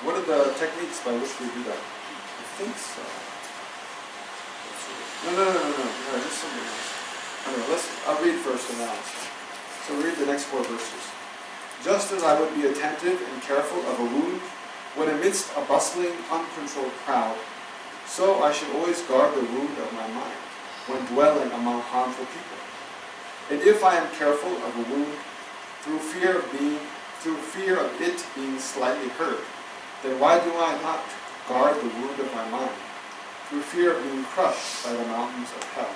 Speaker 1: What are the techniques by which we do that? I think so. No, just something else. Anyway, I'll read first and then So read the next four verses. Just as I would be attentive and careful of a wound when amidst a bustling, uncontrolled crowd, so I should always guard the wound of my mind when dwelling among harmful people. And if I am careful of a wound through fear of it being slightly hurt, then why do I not guard the wound of my mind through fear of being crushed by the mountains of hell?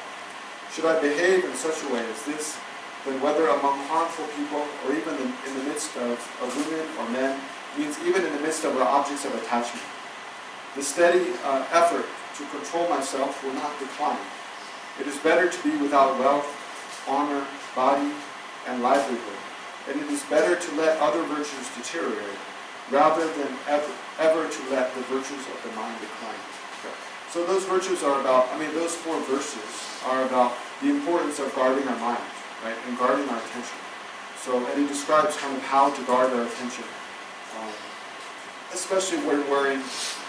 Speaker 1: Should I behave in such a way as this, then whether among harmful people or even in the midst of women or men, means even in the midst of our objects of attachment, the steady effort to control myself will not decline. It is better to be without wealth, honor, body, and livelihood, and it is better to let other virtues deteriorate rather than ever to let the virtues of the mind decline. Okay. So those virtues are about, those 4 verses are about the importance of guarding our mind, right, and guarding our attention. So, and he describes kind of how to guard our attention, especially when we're in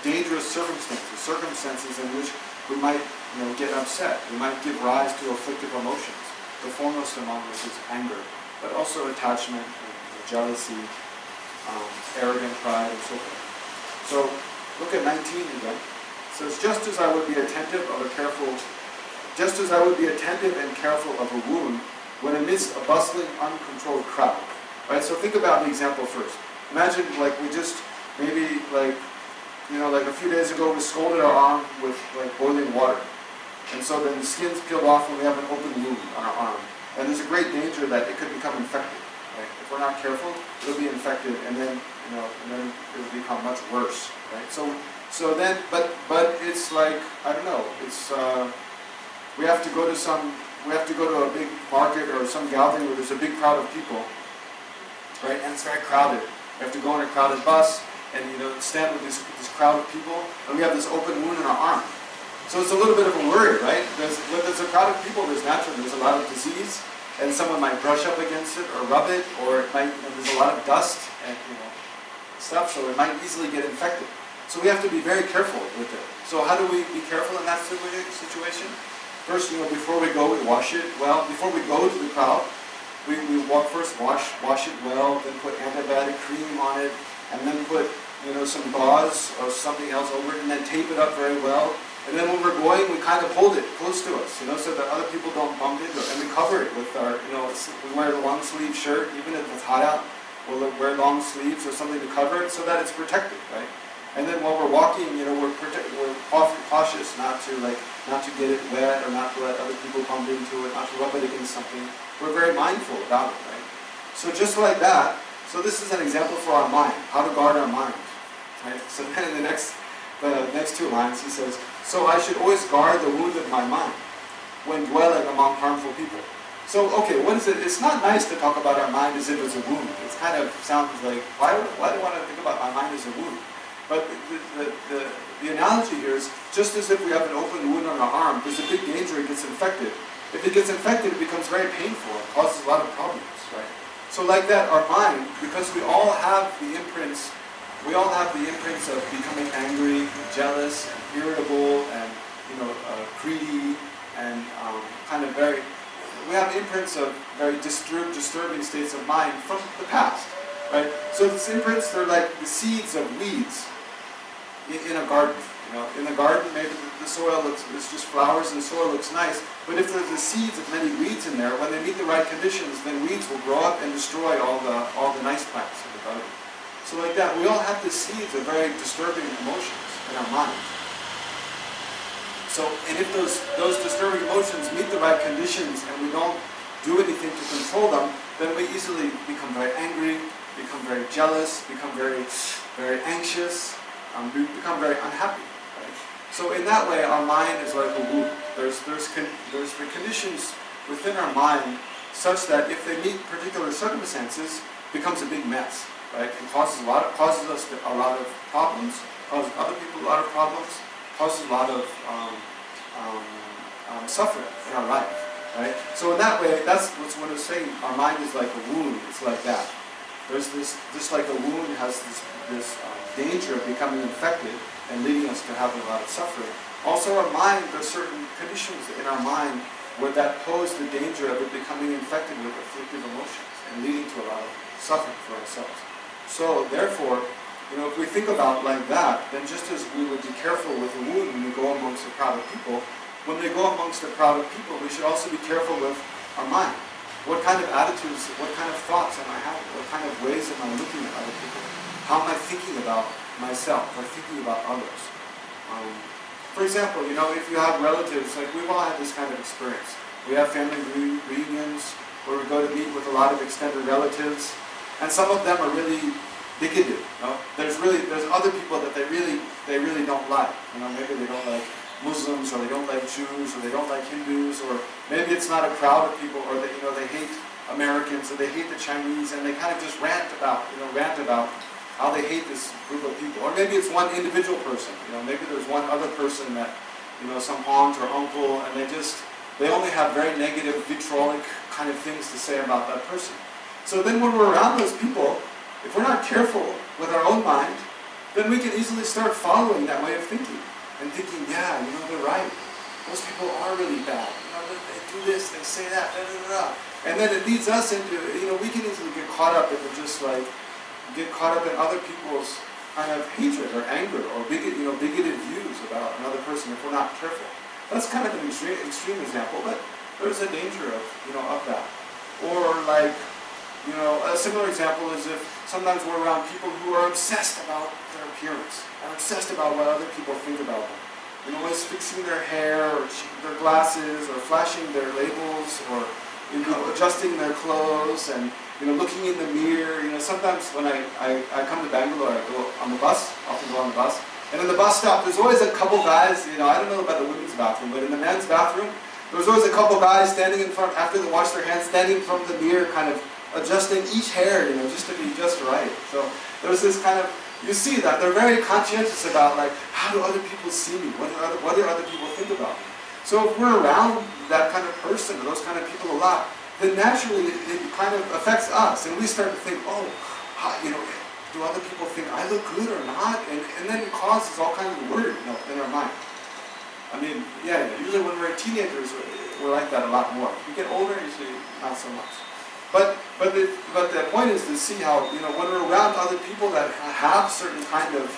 Speaker 1: dangerous circumstances in which we might, get upset. We might give rise to afflictive emotions. The foremost among which is anger, but also attachment, jealousy, arrogant pride, and so forth. So look at 19 again. It says, just as I would be attentive and careful of a wound when amidst a bustling, uncontrolled crowd. Right? So think about the example first. Imagine we just maybe a few days ago we scalded our arm with boiling water. And so then the skin's peeled off and we have an open wound on our arm. And there's a great danger that it could become infected. Right? If we're not careful, it'll be infected and then it'll become much worse. Right? So then, but it's it's we have to go to a big market or some gathering where there's a big crowd of people, right? And it's very crowded. We have to go on a crowded bus and stand with this crowd of people, and we have this open wound in our arm. So it's a little bit of a worry, right? When there's a crowd of people, there's a lot of disease, and someone might brush up against it or rub it, or it might, there's a lot of dust and stuff, so it might easily get infected. So we have to be very careful with it. So how do we be careful in that situation? First, before we go, we wash it well. Before we go to the crowd, we wash it well, then put antibiotic cream on it, and then put some gauze or something else over it, and then tape it up very well. And then when we're going, we kind of hold it close to us, so that other people don't bump into it. And we cover it with our, we wear a long sleeve shirt, even if it's hot out, we'll wear long sleeves or something to cover it so that it's protected, right? And then while we're walking, we're cautious not to get it wet or not to let other people bump into it, not to rub it against something. We're very mindful about it, right? So just like that, so this is an example for our mind, how to guard our mind, right? So then in the next 2 lines, he says, so I should always guard the wound of my mind when dwelling among harmful people. So, okay, what is it? It's not nice to talk about our mind as if it's a wound. It kind of sounds like, why do I want to think about my mind as a wound? But the analogy here is, just as if we have an open wound on our arm, there's a big danger it gets infected. If it gets infected, it becomes very painful. It causes a lot of problems, right? So like that, our mind, because we all have the imprints of becoming angry, jealous, and irritable, and greedy, and we have imprints of very disturbing states of mind from the past, right? So these imprints, they're like the seeds of weeds in a garden. In the garden, maybe the soil it's just flowers and the soil looks nice, but if there's the seeds of many weeds in there, when they meet the right conditions, then weeds will grow up and destroy all the nice plants in the garden. So like that, we all have the seeds of very disturbing emotions in our mind. So, and if those disturbing emotions meet the right conditions and we don't do anything to control them, then we easily become very angry, become very jealous, become very, very anxious, we become very unhappy. Right? So in that way, our mind is like a wound. There's the conditions within our mind such that if they meet particular circumstances, it becomes a big mess. Right? It causes us a lot of problems, causes other people a lot of problems, causes a lot of suffering in our life. Right? So in that way, that's what it's saying. Our mind is like a wound. It's like that. There's this, just like a wound has this danger of becoming infected and leading us to have a lot of suffering. Also, our mind, there's certain conditions in our mind where that pose the danger of it becoming infected with afflictive emotions and leading to a lot of suffering for ourselves. So therefore, if we think about like that, then just as we would be careful with a wound when we go among amongst a crowd of people, when we go amongst a crowd of people, we should also be careful with our mind. What kind of attitudes, what kind of thoughts am I having? What kind of ways am I looking at other people? How am I thinking about myself or thinking about others? For example, you know, if you have relatives, like we've all had this kind of experience. We have family reunions where we go to meet with a lot of extended relatives, and some of them are really bigoted. You know? There's other people that they really don't like. You know, maybe they don't like Muslims, or they don't like Jews, or they don't like Hindus, or maybe it's not a crowd of people, or they hate Americans, or they hate the Chinese, and they kind of just rant about how they hate this group of people. Or maybe it's one individual person. You know, maybe there's one other person that, you know, some aunt or uncle, and they only have very negative, vitriolic kind of things to say about that person. So then when we're around those people, if we're not careful with our own mind, then we can easily start following that way of thinking. And thinking, yeah, you know, they're right. Those people are really bad. You know, they do this, they say that, da, da, da, da. And then it leads us into, you know, we can easily get caught up in other people's kind of hatred or anger or bigoted views about another person if we're not careful. That's kind of an extreme example, but there's a danger of that. Or like, you know, a similar example is if sometimes we're around people who are obsessed about their appearance and obsessed about what other people think about them. You know, always fixing their hair or their glasses or flashing their labels or, you know, adjusting their clothes and, you know, looking in the mirror. You know, sometimes when I come to Bangalore, I go on the bus, often go on the bus, and in the bus stop there's always a couple guys, you know, I don't know about the women's bathroom, but in the men's bathroom, there's always a couple guys standing in front, after they wash their hands, standing in front of the mirror, kind of adjusting each hair, you know, just to be just right. So there's this kind of, you see that they're very conscientious about, like, how do other people see me? What do other people think about me? So if we're around that kind of person, or those kind of people a lot, then naturally it kind of affects us, and we start to think, oh, you know, do other people think I look good or not? And then it causes all kinds of worry, you know, in our mind. I mean, yeah, usually when we're teenagers, we're like that a lot more. If we get older, usually not so much. But the point is to see how, you know, when we're around other people that have certain kind of,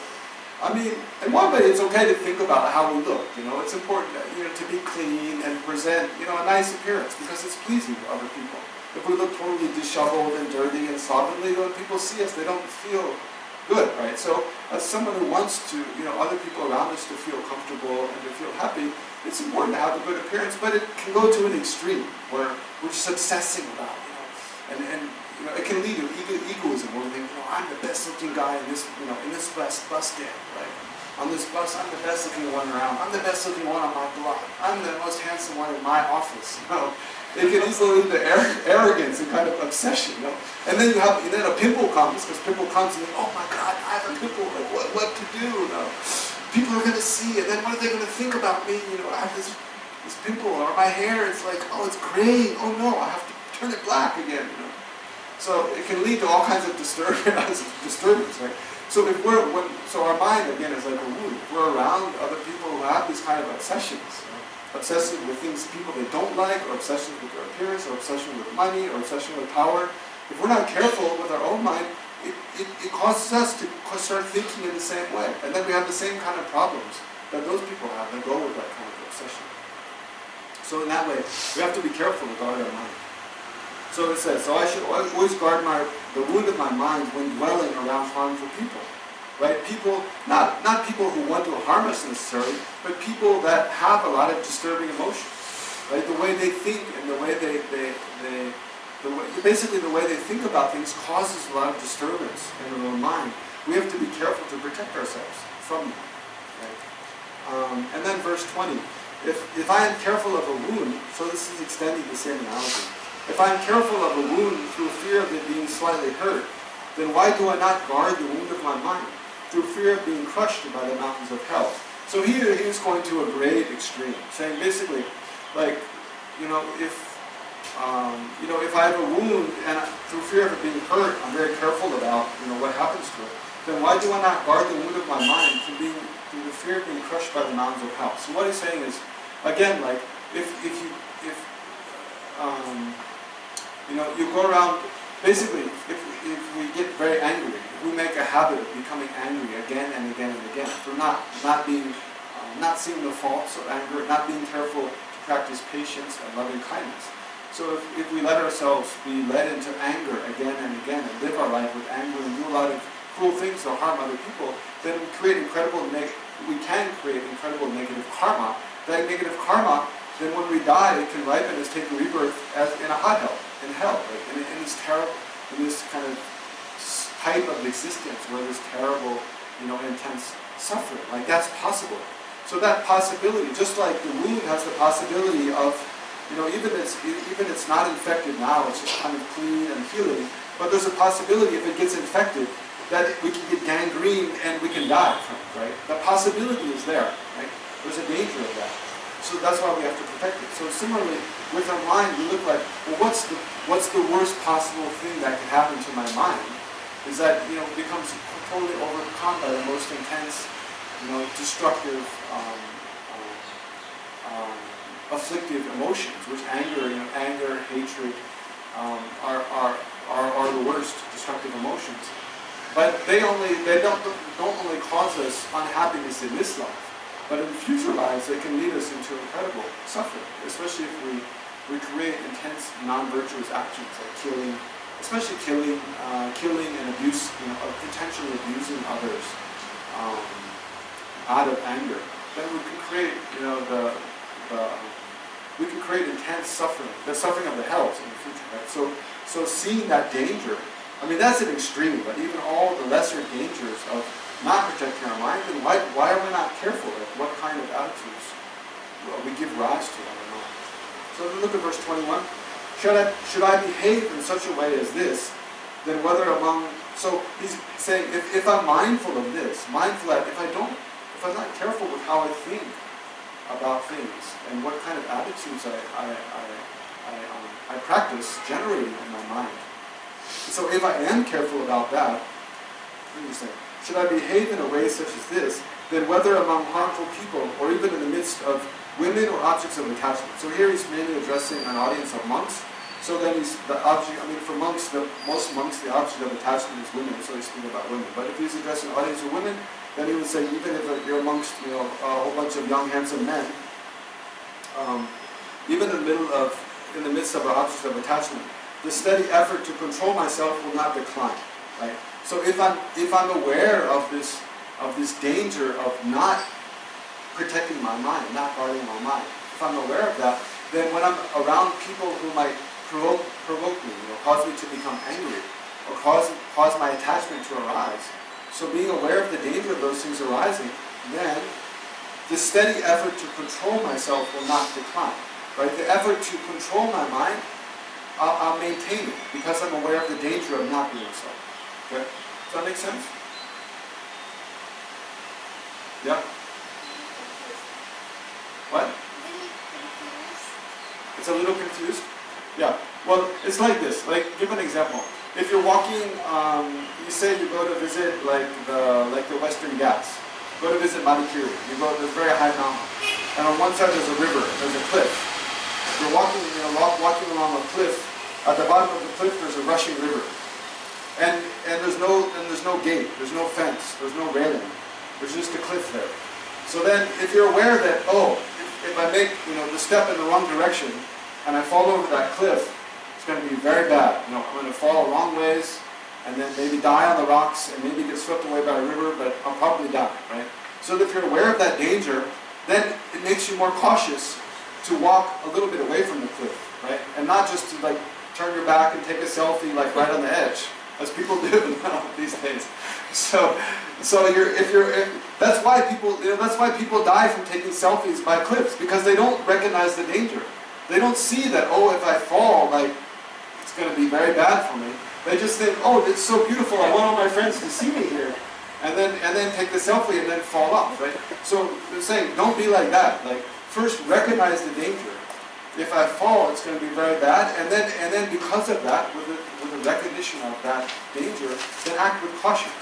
Speaker 1: I mean, in one way it's okay to think about how we look, you know, it's important, you know, to be clean and present, you know, a nice appearance because it's pleasing to other people. If we look totally disheveled and dirty and slovenly, when people see us, they don't feel good, right? So as someone who wants to, you know, other people around us to feel comfortable and to feel happy, it's important to have a good appearance, but it can go to an extreme where we're just obsessing about, you know, and you know, it can lead to egoism, where we think, you know, I'm the best looking guy in this, you know, in this bus stand, right? On this bus, I'm the best looking one around. I'm the best looking one on my block. I'm the most handsome one in my office. You know, it can easily lead to arrogance and kind of obsession. You know, and then a pimple comes, because pimple comes and oh my God, I have a pimple. Like what to do? You know, people are going to see, and then what are they going to think about me? You know, I have this pimple, or my hair is like, oh, it's gray. Oh no, I have to turn it black again. You know. So it can lead to all kinds of disturbance, right? So so our mind again is like a wound. If we're around other people who have these kind of obsessions, obsession with things people they don't like, or obsession with their appearance, or obsession with money, or obsession with power. If we're not careful with our own mind, it causes us to start thinking in the same way, and then we have the same kind of problems that those people have that go with that kind of obsession. So in that way, we have to be careful to guard our mind. So it says, so I should always guard the wound of my mind when dwelling around harmful people, right? People, not people who want to harm us necessarily, but people that have a lot of disturbing emotions, right? The way they think and the way basically the way they think about things causes a lot of disturbance in their own mind. We have to be careful to protect ourselves from that, right? And then verse 20, if I am careful of a wound, so this is extending the same analogy. If I am careful of a wound through fear of it being slightly hurt, then why do I not guard the wound of my mind through fear of being crushed by the mountains of hell? So here he's going to a great extreme, saying basically, like, you know, if I have a wound and through fear of it being hurt, I'm very careful about, you know, what happens to it, then why do I not guard the wound of my mind through the fear of being crushed by the mountains of hell? So what he's saying is, again, like, you know, you go around, basically, if we get very angry, if we make a habit of becoming angry again and again and again, if we're not being not seeing the faults of anger, not being careful to practice patience and loving kindness. So if we let ourselves be led into anger again and again and live our life with anger and do a lot of cruel things to harm other people, then we can create incredible negative karma. That negative karma, then when we die, it can ripen as take a rebirth as in a hot hell, in hell, like in this terrible, in this kind of type of existence where there's terrible, intense suffering. Like that's possible. So that possibility, just like the wound has the possibility of, even it's not infected now, it's just kind of clean and healing, but there's a possibility if it gets infected that we can get gangrene and we can die from it, right? The possibility is there, right? There's a danger of that. So that's why we have to protect it. So similarly, with our mind, we look like, well, what's the worst possible thing that can happen to my mind? Is that, it becomes totally overcome by the most intense, destructive, afflictive emotions, which anger, hatred, are the worst destructive emotions. But they don't only cause us unhappiness in this life, but in future lives they can lead us into incredible suffering, especially if we create intense non-virtuous actions like killing, especially killing and abuse, intentionally abusing others out of anger. Then we can create, we can create intense suffering, the suffering of the hells in the future, right? So seeing that danger, I mean that's an extreme, but even all the lesser dangers of not protecting our mind, then why are we not careful? Like what kind of attitudes we give rise to on our mind? So look at verse 21. Should I behave in such a way as this, then whether among, so he's saying if I'm mindful of this, mindful that if I'm not careful with how I think about things and what kind of attitudes I practice generating in my mind. So if I am careful about that, what do you say? Should I behave in a way such as this, then whether among harmful people or even in the midst of women or objects of attachment. So here he's mainly addressing an audience of monks. So then for monks, most monks, the object of attachment is women, so he's speaking about women. But if he's addressing an audience of women, then he would say even if you're amongst a whole bunch of young, handsome men, even in the midst of our objects of attachment, the steady effort to control myself will not decline, right? So if I'm aware of this danger of not protecting my mind, not guarding my mind, if I'm aware of that, then when I'm around people who might provoke me, cause me to become angry, or cause my attachment to arise, so being aware of the danger of those things arising, then the steady effort to control myself will not decline, right? The effort to control my mind, I'll maintain it because I'm aware of the danger of not doing so. Okay? Does that make sense? Yeah? What? It's a little confused? Yeah. Well, it's like this. Like, give an example. If you're walking, you say you go to visit like the Western Ghats. Go to visit Madikeri. You go to this very high mountain, and on one side there's a river. There's a cliff. You're walking along a cliff. At the bottom of the cliff, there's a rushing river, and there's no gate. There's no fence. There's no railing. There's just a cliff there. So then, if you're aware that if I make the step in the wrong direction and I fall over that cliff, it's going to be very bad. I'm going to fall a long ways and then maybe die on the rocks and maybe get swept away by a river, but I'll probably die, right? So if you're aware of that danger, then it makes you more cautious to walk a little bit away from the cliff, right? And not just to like turn your back and take a selfie like right on the edge, as people do now these days. So that's why people die from taking selfies by cliffs, because they don't recognize the danger. They don't see that, if I fall, like it's going to be very bad for me. They just think, it's so beautiful, I want all my friends to see me here. And then take the selfie and then fall off, right? So they're saying, don't be like that. Like, first recognize the danger. If I fall, it's going to be very bad. And then because of that, with the recognition of that danger, then act with caution.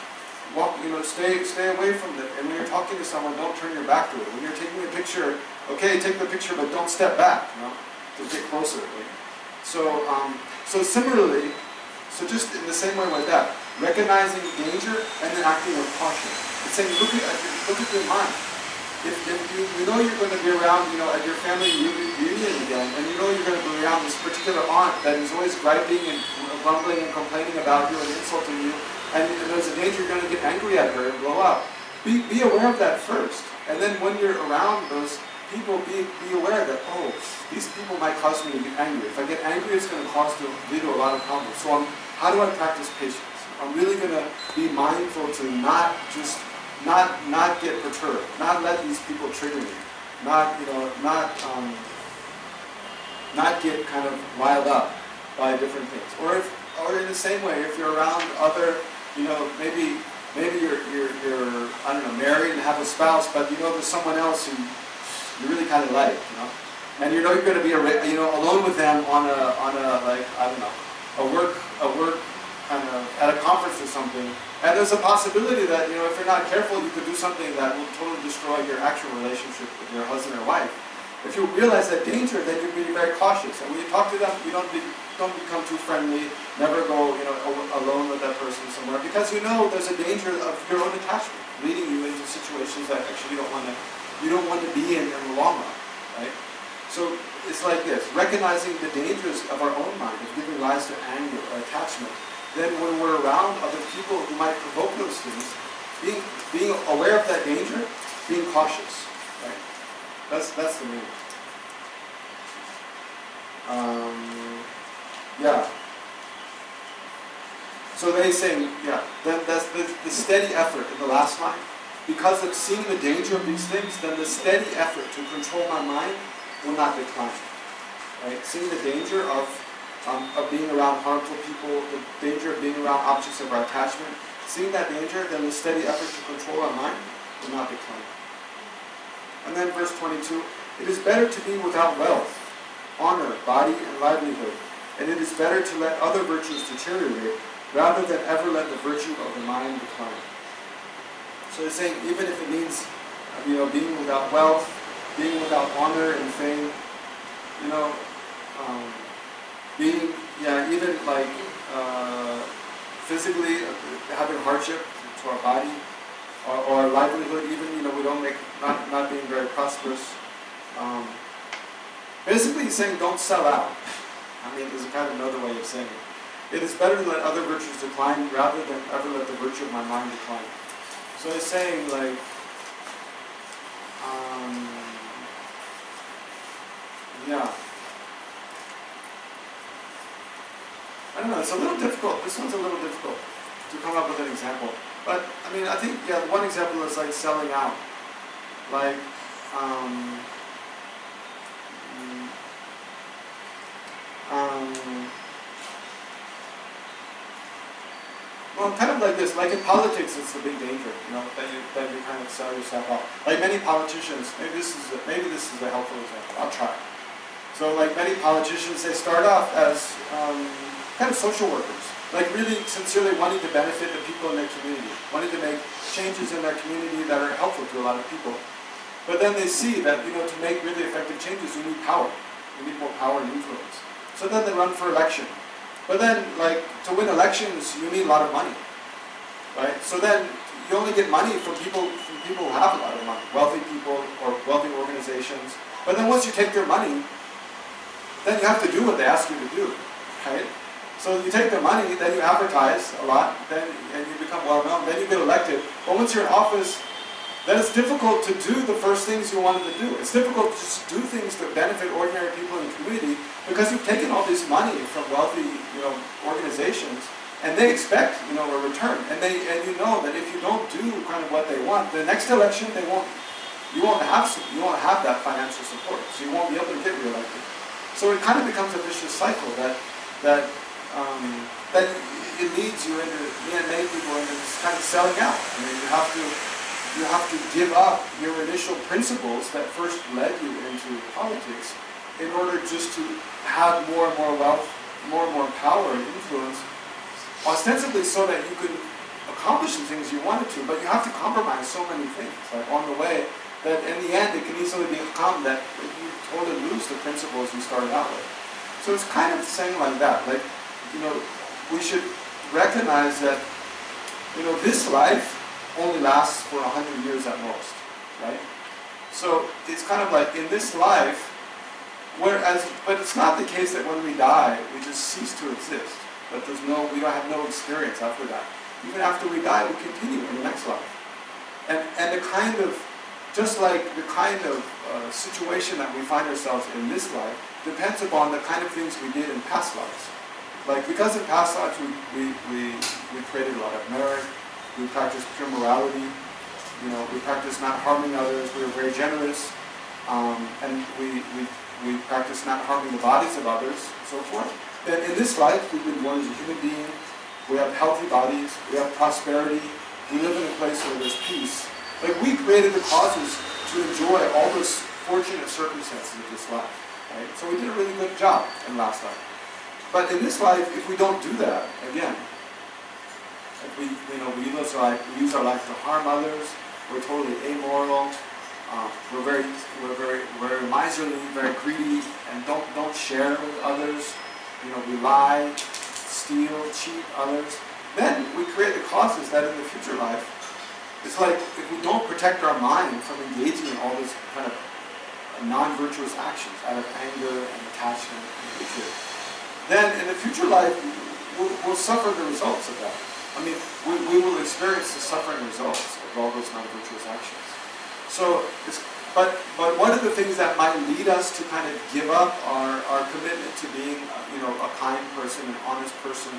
Speaker 1: Walk, stay away from it. And when you're talking to someone, don't turn your back to it. When you're taking a picture, okay, take the picture, but don't step back, to get closer. Right? So similarly, just in the same way with that, recognizing danger and then acting with caution. It's saying, look at your mind. if you know you're going to be around, at your family reunion again, and you know you're going to be around this particular aunt that is always griping and grumbling and complaining about you and insulting you, and there's a danger you're going to get angry at her and blow up. Be aware of that first, and then when you're around those people, be aware that, oh, these people might cause me to get angry. If I get angry, it's going to lead to a lot of problems. So how do I practice patience? I'm really going to be mindful to not get perturbed, not let these people trigger me, not get kind of riled up by different things. Or in the same way, if you're around other, maybe you're I don't know, married and have a spouse, but there's someone else who you really kind of like, and you're going to be alone with them on a like, I don't know, a work kind of at a conference or something. And there's a possibility that, if you're not careful, you could do something that will totally destroy your actual relationship with your husband or wife. If you realize that danger, then you're being very cautious. And when you talk to them, you don't become too friendly. Never go, alone with that person somewhere, because there's a danger of your own attachment leading you into situations that actually you don't want to be in the long run, right? So it's like this: recognizing the dangers of our own mind, of giving rise to anger or attachment. Then when we're around other people who might provoke those things, being aware of that danger, being cautious, right? That's the meaning. Yeah. So they say, then that's the steady effort in the last line. Because of seeing the danger of these things, then the steady effort to control my mind will not decline. Right? Seeing the danger of being around harmful people, the danger of being around objects of our attachment, seeing that danger, then the steady effort to control our mind will not decline. And then verse 22, it is better to be without wealth, honor, body, and livelihood, and it is better to let other virtues deteriorate rather than ever let the virtue of the mind decline. So it's saying, even if it means, being without wealth, being without honor and fame, being, even like physically having hardship to our body or our livelihood, even, we don't not being very prosperous. Basically he's saying don't sell out. I mean, there's kind of another way of saying it. It is better to let other virtues decline rather than ever let the virtue of my mind decline. So he's saying like, I don't know, it's a little difficult. This one's a little difficult to come up with an example. But, I mean, I think, one example is like selling out. Like, well, kind of like this. Like in politics, it's the big danger, that you kind of sell yourself out. Like many politicians, maybe this is a helpful example. I'll try. So, like many politicians, they start off as kind of social workers, like really sincerely wanting to benefit the people in their community, wanting to make changes in their community that are helpful to a lot of people. But then they see that, to make really effective changes, you need power. You need more power and influence. So then they run for election. But then, like, to win elections, you need a lot of money, right? So then you only get money from people who have a lot of money, wealthy people or wealthy organizations. But then once you take their money, then you have to do what they ask you to do, right? So you take their money, then you advertise a lot, and you become well known, then you get elected. But once you're in office, then it's difficult to do the first things you wanted to do. It's difficult to just do things that benefit ordinary people in the community because you've taken all this money from wealthy, organizations, and they expect, a return. And you know that if you don't do kind of what they want, the next election you won't have that financial support, so you won't be able to get reelected. So it kind of becomes a vicious cycle that it leads you into, many people into this kind of selling out. I mean, you have to give up your initial principles that first led you into politics in order just to have more and more wealth, more and more power and influence, ostensibly so that you could accomplish the things you wanted to, but you have to compromise so many things on the way that in the end it can easily become that you totally lose the principles you started out with. So it's kind of saying like that, like, we should recognize that, this life only lasts for 100 years at most, right? So it's kind of like in this life, but it's not the case that when we die, we just cease to exist. But we don't have no experience after that. Even after we die, we continue in the next life. And the kind of, just like the kind of situation that we find ourselves in this life depends upon the kind of things we did in past lives. Like, because in past lives we created a lot of merit, we practiced pure morality, we practiced not harming others, we were very generous, and we practiced not harming the bodies of others, and so forth. Then in this life, we've been born as a human being, we have healthy bodies, we have prosperity, we live in a place where there's peace. Like, we created the causes to enjoy all those fortunate circumstances of this life, right? So we did a really good job in last life. But in this life, if we don't do that, again, if we use our life to harm others, we're totally amoral, we're very miserly, very greedy, and don't share with others. We lie, steal, cheat others. Then we create the causes that in the future life, it's like if we don't protect our mind from engaging in all these kind of non-virtuous actions out of anger and attachment and hatred, then in the future life we'll suffer the results of that. I mean, we will experience the suffering results of all those non-virtuous actions. So, but one of the things that might lead us to kind of give up our commitment to being, a kind person, an honest person,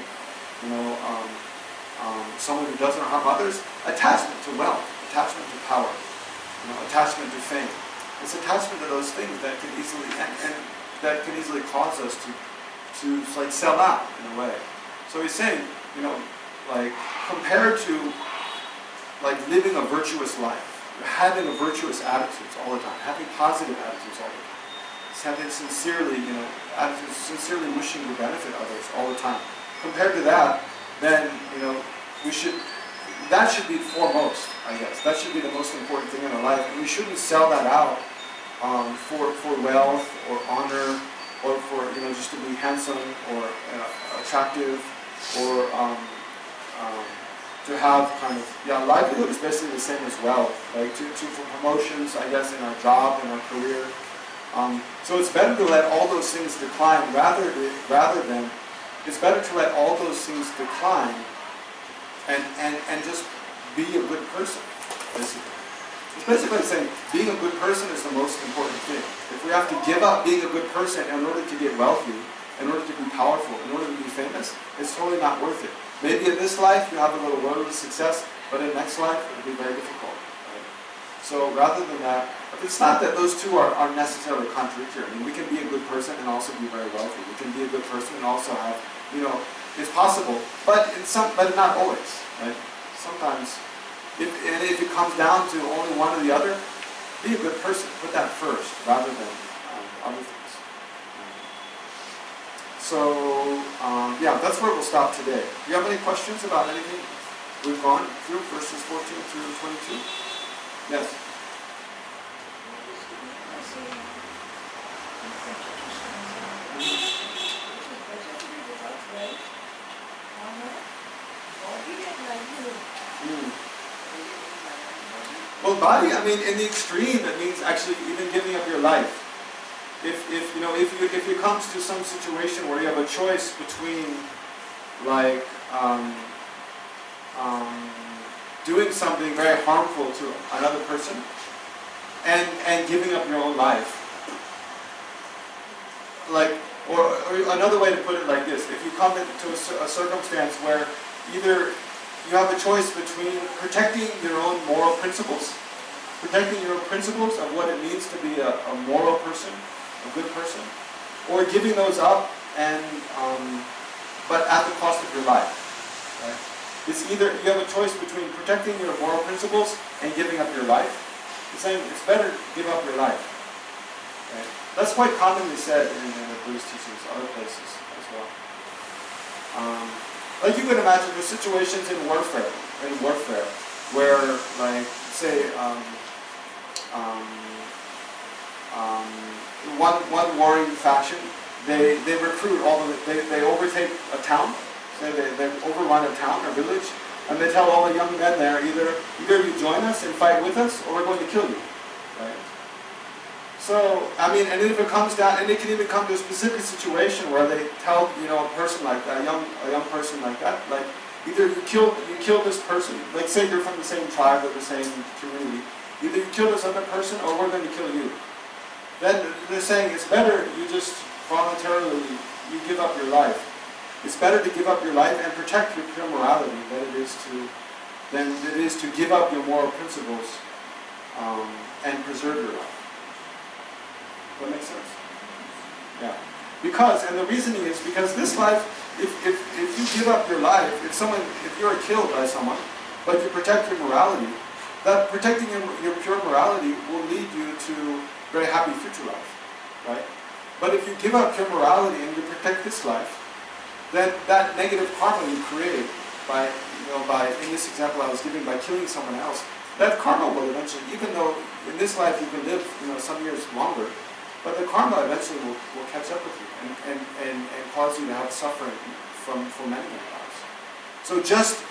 Speaker 1: someone who doesn't harm others, attachment to wealth, attachment to power, attachment to fame. It's attachment to those things that can easily and that can easily cause us to like sell out in a way. So he's saying, like compared to like living a virtuous life, having a virtuous attitudes all the time, having positive attitudes all the time, having sincerely, attitudes, sincerely wishing to benefit others all the time. Compared to that, then that should be foremost, I guess. That should be the most important thing in our life, and we shouldn't sell that out for wealth or honor or for just to be handsome or attractive or to have kind of livelihood is basically the same as wealth, like for promotions, I guess, in our job, in our career. So it's better to let all those things decline rather than it's better to let all those things decline and just be a good person, basically. It's basically saying being a good person is the most important thing. If we have to give up being a good person in order to get wealthy, in order to be powerful, in order to be famous, it's totally not worth it. Maybe in this life you have a little worldly success, but in the next life it will be very difficult. Right? So rather than that, it's not that those two are necessarily contradictory. I mean, we can be a good person and also be very wealthy. We can be a good person and also have, it's possible, but not always. Right? Sometimes, if it comes down to only one or the other, be a good person. Put that first rather than other things. So, that's where we'll stop today. Do you have any questions about anything we've gone through, verses 14 through 22? Yes? Well, body, I mean, in the extreme, it means actually even giving up your life. If it comes to some situation where you have a choice between, like, doing something very harmful to another person and giving up your own life, like, or another way to put it like this: if you come into a circumstance where either you have a choice between protecting your own moral principles, protecting your own principles of what it means to be a moral person, a good person, or giving those up but at the cost of your life. Right? It's either you have a choice between protecting your moral principles and giving up your life. It's saying it's better to give up your life. Right? That's quite commonly said in the Buddhist teachings, other places as well. Like you can imagine, there's situations in warfare, where, like, say, one warring faction, they recruit they overtake a town, they overrun a town or village, and they tell all the young men there, either you join us and fight with us, or we're going to kill you. Right? So, I mean, and if it comes down, and it can even come to a specific situation where they tell, you know, a person like that, a young person like that, like, either you kill this person, like say you're from the same tribe or the same community, either you kill this other person or we're going to kill you. Then they're saying it's better you just voluntarily, you give up your life. It's better to give up your life and protect your pure morality than it is to give up your moral principles and preserve your life. That makes sense? Yeah. Because, and the reasoning is because this life, if you give up your life, if you're killed by someone, but you protect your morality, that protecting your pure morality will lead you to very happy future life, right? But if you give up your morality and you protect this life, then that negative karma you create by, in this example I was giving, by killing someone else, that karma will eventually, even though in this life you can live, some years longer, but the karma eventually will catch up with you and cause you to have suffering for many lives. So just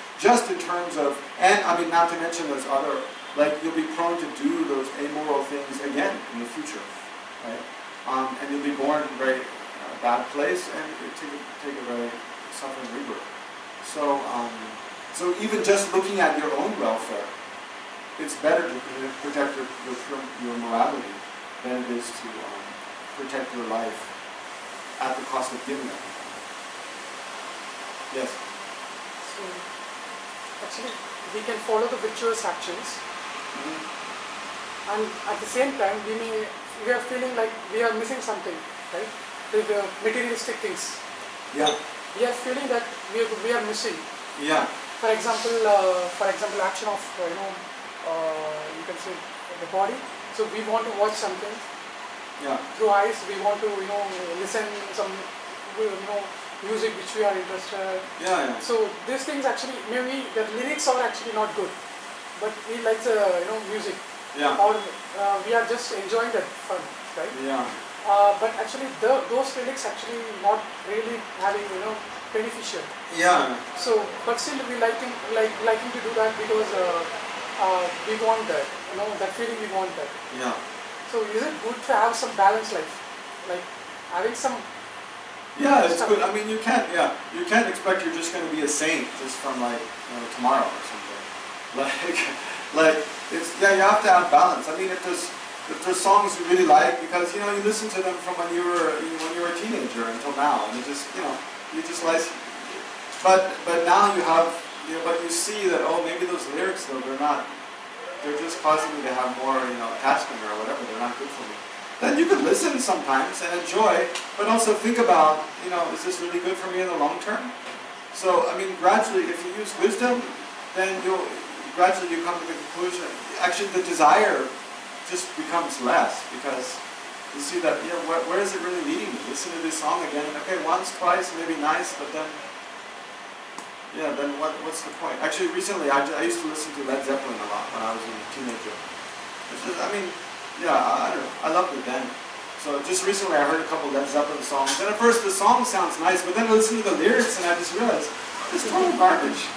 Speaker 1: in terms of, and I mean, not to mention those other, like you'll be prone to do those amoral things again in the future, right? And you'll be born in a very bad place and take a very suffering rebirth. So, so even just looking at your own welfare, it's better to protect your morality than it is to protect your life at the cost of giving it. Yes?
Speaker 2: So, actually, we can follow the virtuous actions, and at the same time, we are feeling like we are missing something, right? The materialistic things.
Speaker 1: Yeah.
Speaker 2: We are feeling that we are missing.
Speaker 1: Yeah.
Speaker 2: For example, action of you can say the body. So we want to watch something.
Speaker 1: Yeah.
Speaker 2: Through eyes, we want to listen some music which we are interested.
Speaker 1: Yeah.
Speaker 2: So these things actually, maybe the lyrics are actually not good, but we like the music.
Speaker 1: Yeah.
Speaker 2: Or we are just enjoying that fun, right?
Speaker 1: Yeah.
Speaker 2: But actually, those lyrics actually not really having beneficial.
Speaker 1: Yeah.
Speaker 2: So, but still we liking to do that because we want that, that feeling we want that.
Speaker 1: Yeah.
Speaker 2: So is it good to have some balanced life, like having some?
Speaker 1: Yeah, it's good. I mean, you can't expect you're just going to be a saint just from tomorrow or something. Like it's you have to have balance. I mean, if there's songs you really like because you listen to them from when you were a teenager until now, and you just like. But now you have but you see that maybe those lyrics though they're just causing me to have more attachment or whatever. They're not good for me. Then you could listen sometimes and enjoy, but also think about, is this really good for me in the long term? So, I mean, gradually, if you use wisdom, then gradually you come to the conclusion. Actually, the desire just becomes less because you see that, where is it really leading me? Listen to this song again. Okay, once, twice, maybe nice, but then, then what's the point? Actually, recently, I used to listen to Led Zeppelin a lot when I was a teenager. I don't know. I loved it then. So just recently I heard a couple Led Zeppelin songs. And at first the song sounds nice, but then I listened to the lyrics and I just realized, it's total garbage.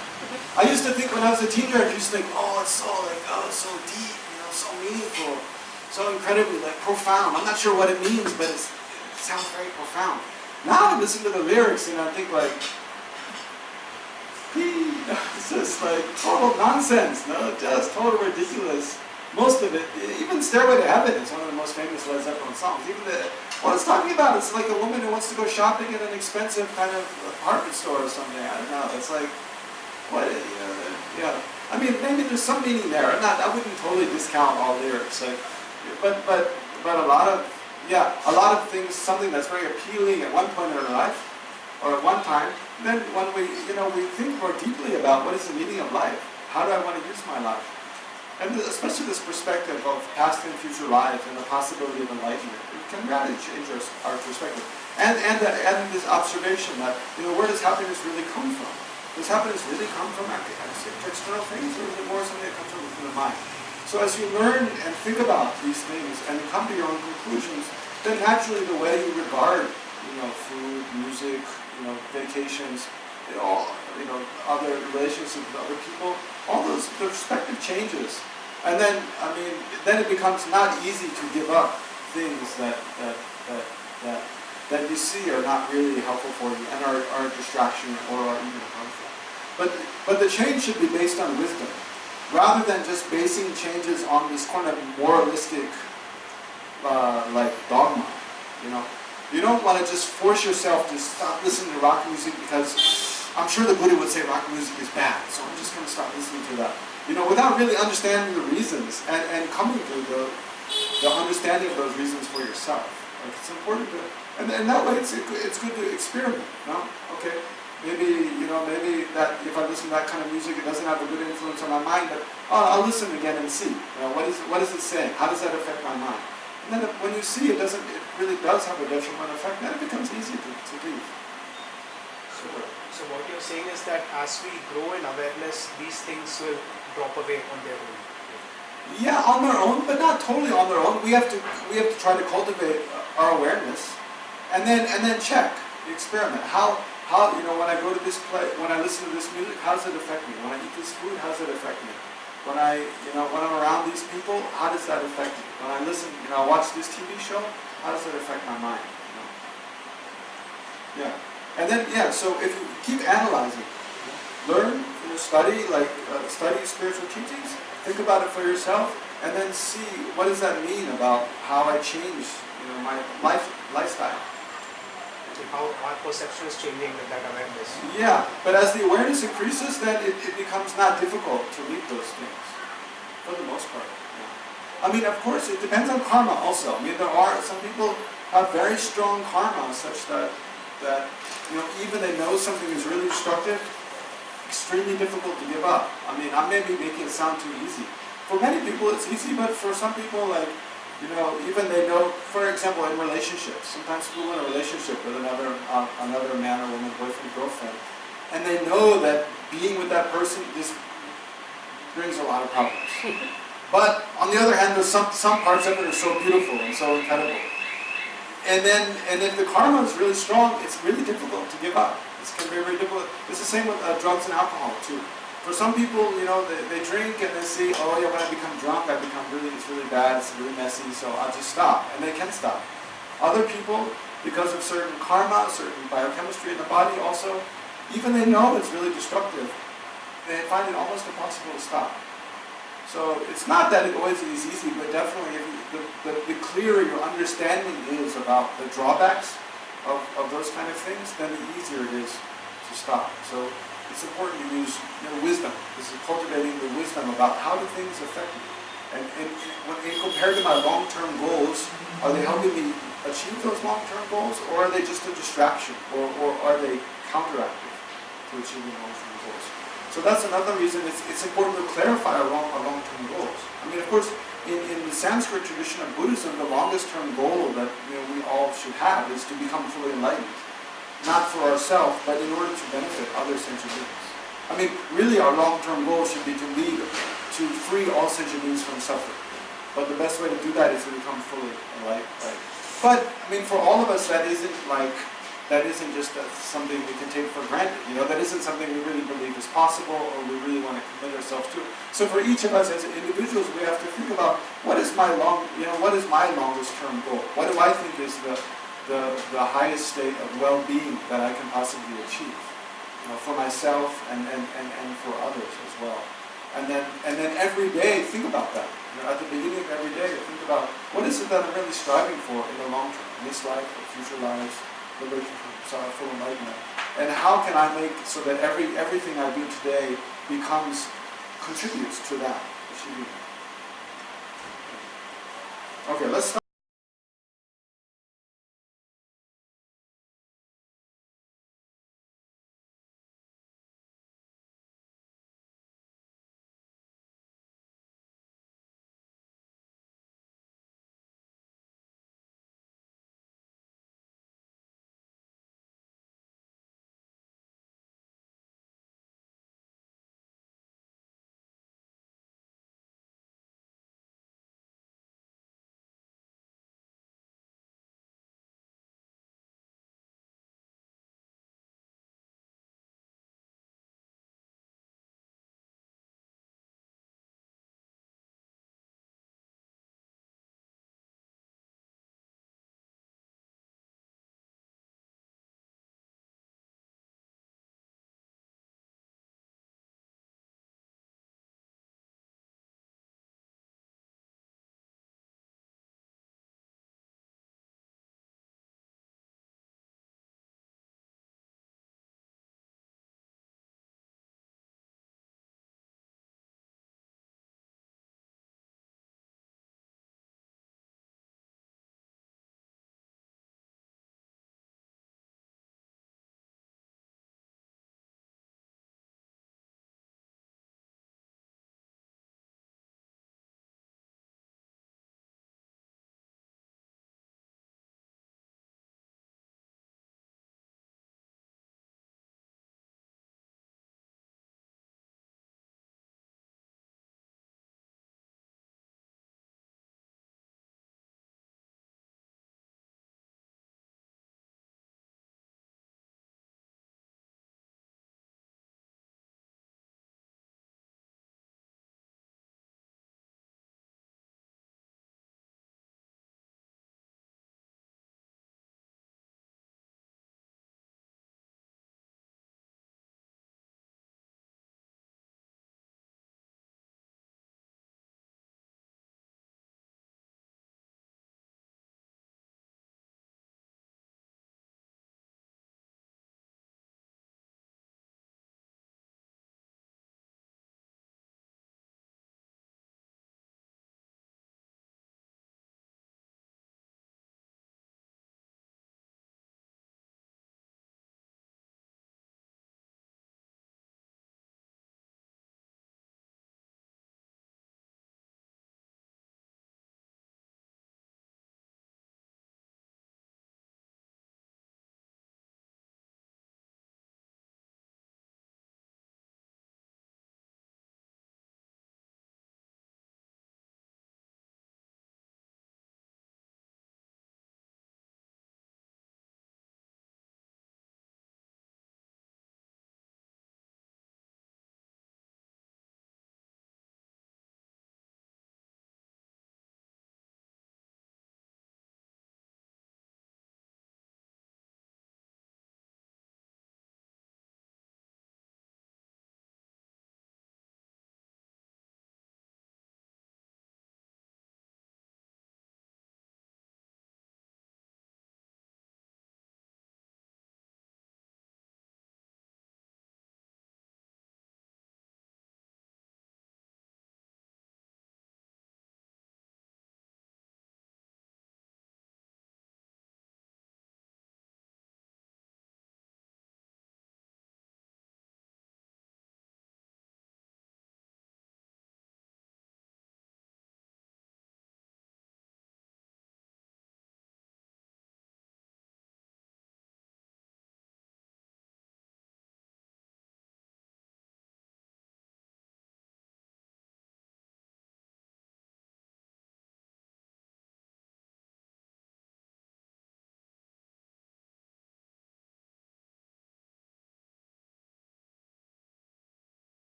Speaker 1: I used to think when I was a teenager, I used to think, it's so deep, so meaningful, so incredibly profound. I'm not sure what it means, but it sounds very profound. Now I listen to the lyrics and I think it's just total nonsense, just total ridiculous. Most of it, even Stairway to Heaven is one of the most famous Led Zeppelin songs. Even what it's talking about, it's like a woman who wants to go shopping at an expensive kind of apartment store or something. I don't know. It's like, what? I mean, maybe there's some meaning there. I wouldn't totally discount all lyrics. But a lot of things, something that's very appealing at one point in our life or at one time. Then when we think more deeply about what is the meaning of life, how do I want to use my life? And especially this perspective of past and future life and the possibility of enlightenment, it can radically change our perspective. And this observation that, where does happiness really come from? Does happiness really come from external things, or is it more something that comes from within the mind? So as you learn and think about these things and come to your own conclusions, then naturally the way you regard, food, music, vacations, other relationships with other people, all those perspective changes. And then, then it becomes not easy to give up things that you see are not really helpful for you and are a distraction or are even harmful. But the change should be based on wisdom, rather than just basing changes on this kind of moralistic like dogma. You don't want to just force yourself to stop listening to rock music because I'm sure the Buddha would say rock music is bad, so I'm just going to stop listening to that. Without really understanding the reasons and coming to the understanding of those reasons for yourself. Like, it's important to, and that way it's good to experiment. Okay, maybe that if I listen to that kind of music, it doesn't have a good influence on my mind, but I'll listen again and see. What is it saying? How does that affect my mind? And then when you see it really does have a detrimental effect, then it becomes easy to leave.
Speaker 3: So what you're saying is that as we grow in awareness, these things will drop away on their own.
Speaker 1: Yeah, on their own, but not totally on their own. We have to try to cultivate our awareness, and then check, experiment. How when I go to this place, when I listen to this music, how does it affect me? When I eat this food, how does it affect me? When when I'm around these people, how does that affect me? When I listen, I watch this TV show, how does it affect my mind? Yeah. And then, so if you keep analyzing, learn, study spiritual teachings, think about it for yourself, and then see what does that mean about how I change, my lifestyle.
Speaker 3: How our perception is changing with that awareness.
Speaker 1: Yeah, but as the awareness increases, then it becomes not difficult to leave those things, for the most part. Yeah. I mean, of course, it depends on karma also. I mean, there are some people have very strong karma, such that even they know something is really destructive, extremely difficult to give up. I mean, I may be making it sound too easy. For many people it's easy, but for some people, like, even they know, for example, in relationships, sometimes people in a relationship with another man or woman, boyfriend, girlfriend, and they know that being with that person just brings a lot of problems. But on the other hand, there's some parts of it are so beautiful and so incredible. And if the karma is really strong, it's really difficult to give up. It's very, very difficult. It's the same with drugs and alcohol too. For some people, they drink and they see, oh yeah, when I become drunk, it's really bad, it's really messy, so I'll just stop. And they can stop. Other people, because of certain karma, certain biochemistry in the body also, even they know it's really destructive, they find it almost impossible to stop. So it's not that it always is easy, but definitely the clearer your understanding is about the drawbacks of those kind of things, then the easier it is to stop. So it's important to use wisdom. This is cultivating the wisdom about how do things affect me. And when compared to my long-term goals, are they helping me achieve those long-term goals, or are they just a distraction, or are they counteractive to achieving long-term goals? So that's another reason it's important to clarify our long-term goals. I mean, of course, in the Sanskrit tradition of Buddhism, the longest-term goal that we all should have is to become fully enlightened. Not for ourselves, but in order to benefit other sentient beings. I mean, really our long-term goal should be to free all sentient beings from suffering. But the best way to do that is to become fully enlightened, right? But, I mean, for all of us, that isn't just something we can take for granted. That isn't something we really believe is possible or we really want to commit ourselves to. So for each of us as individuals, we have to think about what is my longest-term goal? What do I think is the highest state of well-being that I can possibly achieve, for myself and for others as well. And then every day think about that. At the beginning of every day, think about what is it that I'm really striving for in the long term, in this life or future lives, liberation from full enlightenment. And how can I make so that everything I do today contributes to that achievement. Okay, let's start.